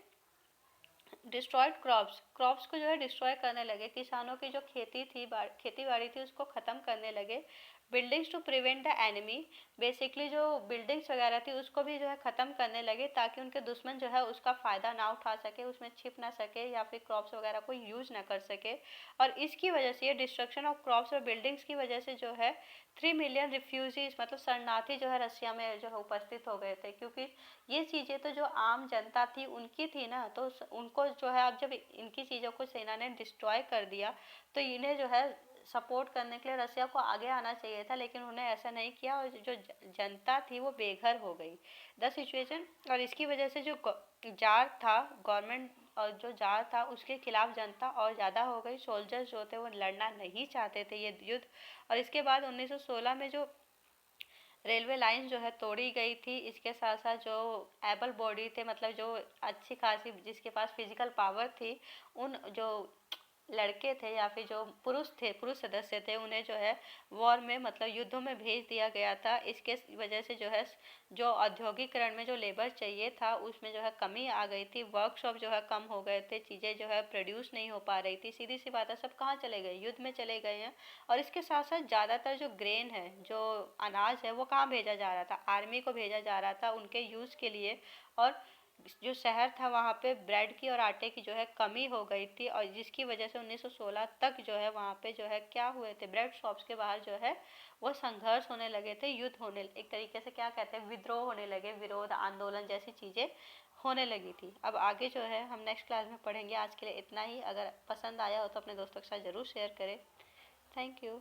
डिस्ट्रॉयड क्रॉप्स को जो है डिस्ट्रॉय करने लगे। किसानों की जो खेती बाड़ी थी उसको ख़त्म करने लगे। Buildings to prevent the enemy, basically जो बिल्डिंग्स वगैरह थी उसको भी जो है ख़त्म करने लगे ताकि उनके दुश्मन जो है उसका फ़ायदा ना उठा सके, उसमें छिप ना सके या फिर क्रॉप्स वगैरह को यूज़ ना कर सके। और इसकी वजह से, ये डिस्ट्रक्शन ऑफ क्रॉप्स और बिल्डिंग्स की वजह से जो है 3 मिलियन रिफ्यूजीज मतलब शरणार्थी जो है रसिया में जो है उपस्थित हो गए थे। क्योंकि ये चीज़ें तो जो आम जनता थी उनकी थी ना, तो उनको जो है अब जब इनकी चीज़ों को सेना ने डिस्ट्रॉय कर दिया तो इन्हें जो है सपोर्ट करने के लिए रसिया को आगे आना चाहिए था, लेकिन उन्हें ऐसा नहीं किया और जो जनता थी वो बेघर हो गई द सिचुएशन। और इसकी वजह से जो जार था गवर्नमेंट, और जो जार था उसके खिलाफ जनता और ज़्यादा हो गई। सोल्जर्स जो थे वो लड़ना नहीं चाहते थे ये युद्ध। और इसके बाद 1916 में जो रेलवे लाइन जो है तोड़ी गई थी, इसके साथ साथ जो एबल बॉडी थे, मतलब जो अच्छी खासी जिसके पास फिजिकल पावर थी, उन जो लड़के थे या फिर जो पुरुष सदस्य थे, उन्हें जो है वॉर में मतलब युद्धों में भेज दिया गया था। इसके वजह से जो है जो औद्योगिकरण में जो लेबर चाहिए था उसमें जो है कमी आ गई थी। वर्कशॉप जो है कम हो गए थे, चीज़ें जो है प्रोड्यूस नहीं हो पा रही थी। सीधी सी बात है, सब कहाँ चले गए, युद्ध में चले गए हैं। और इसके साथ साथ ज़्यादातर जो ग्रेन है, जो अनाज है, वो कहाँ भेजा जा रहा था, आर्मी को भेजा जा रहा था उनके यूज़ के लिए। और जो शहर था वहाँ पे ब्रेड की और आटे की जो है कमी हो गई थी, और जिसकी वजह से 1916 तक जो है वहाँ पे जो है क्या हुए थे, ब्रेड शॉप्स के बाहर जो है वो संघर्ष होने लगे थे, युद्ध होने, एक तरीके से क्या कहते हैं, विद्रोह होने लगे, विरोध आंदोलन जैसी चीज़ें होने लगी थी। अब आगे जो है हम नेक्स्ट क्लास में पढ़ेंगे। आज के लिए इतना ही। अगर पसंद आया हो तो अपने दोस्तों के साथ ज़रूर शेयर करें। Thank you.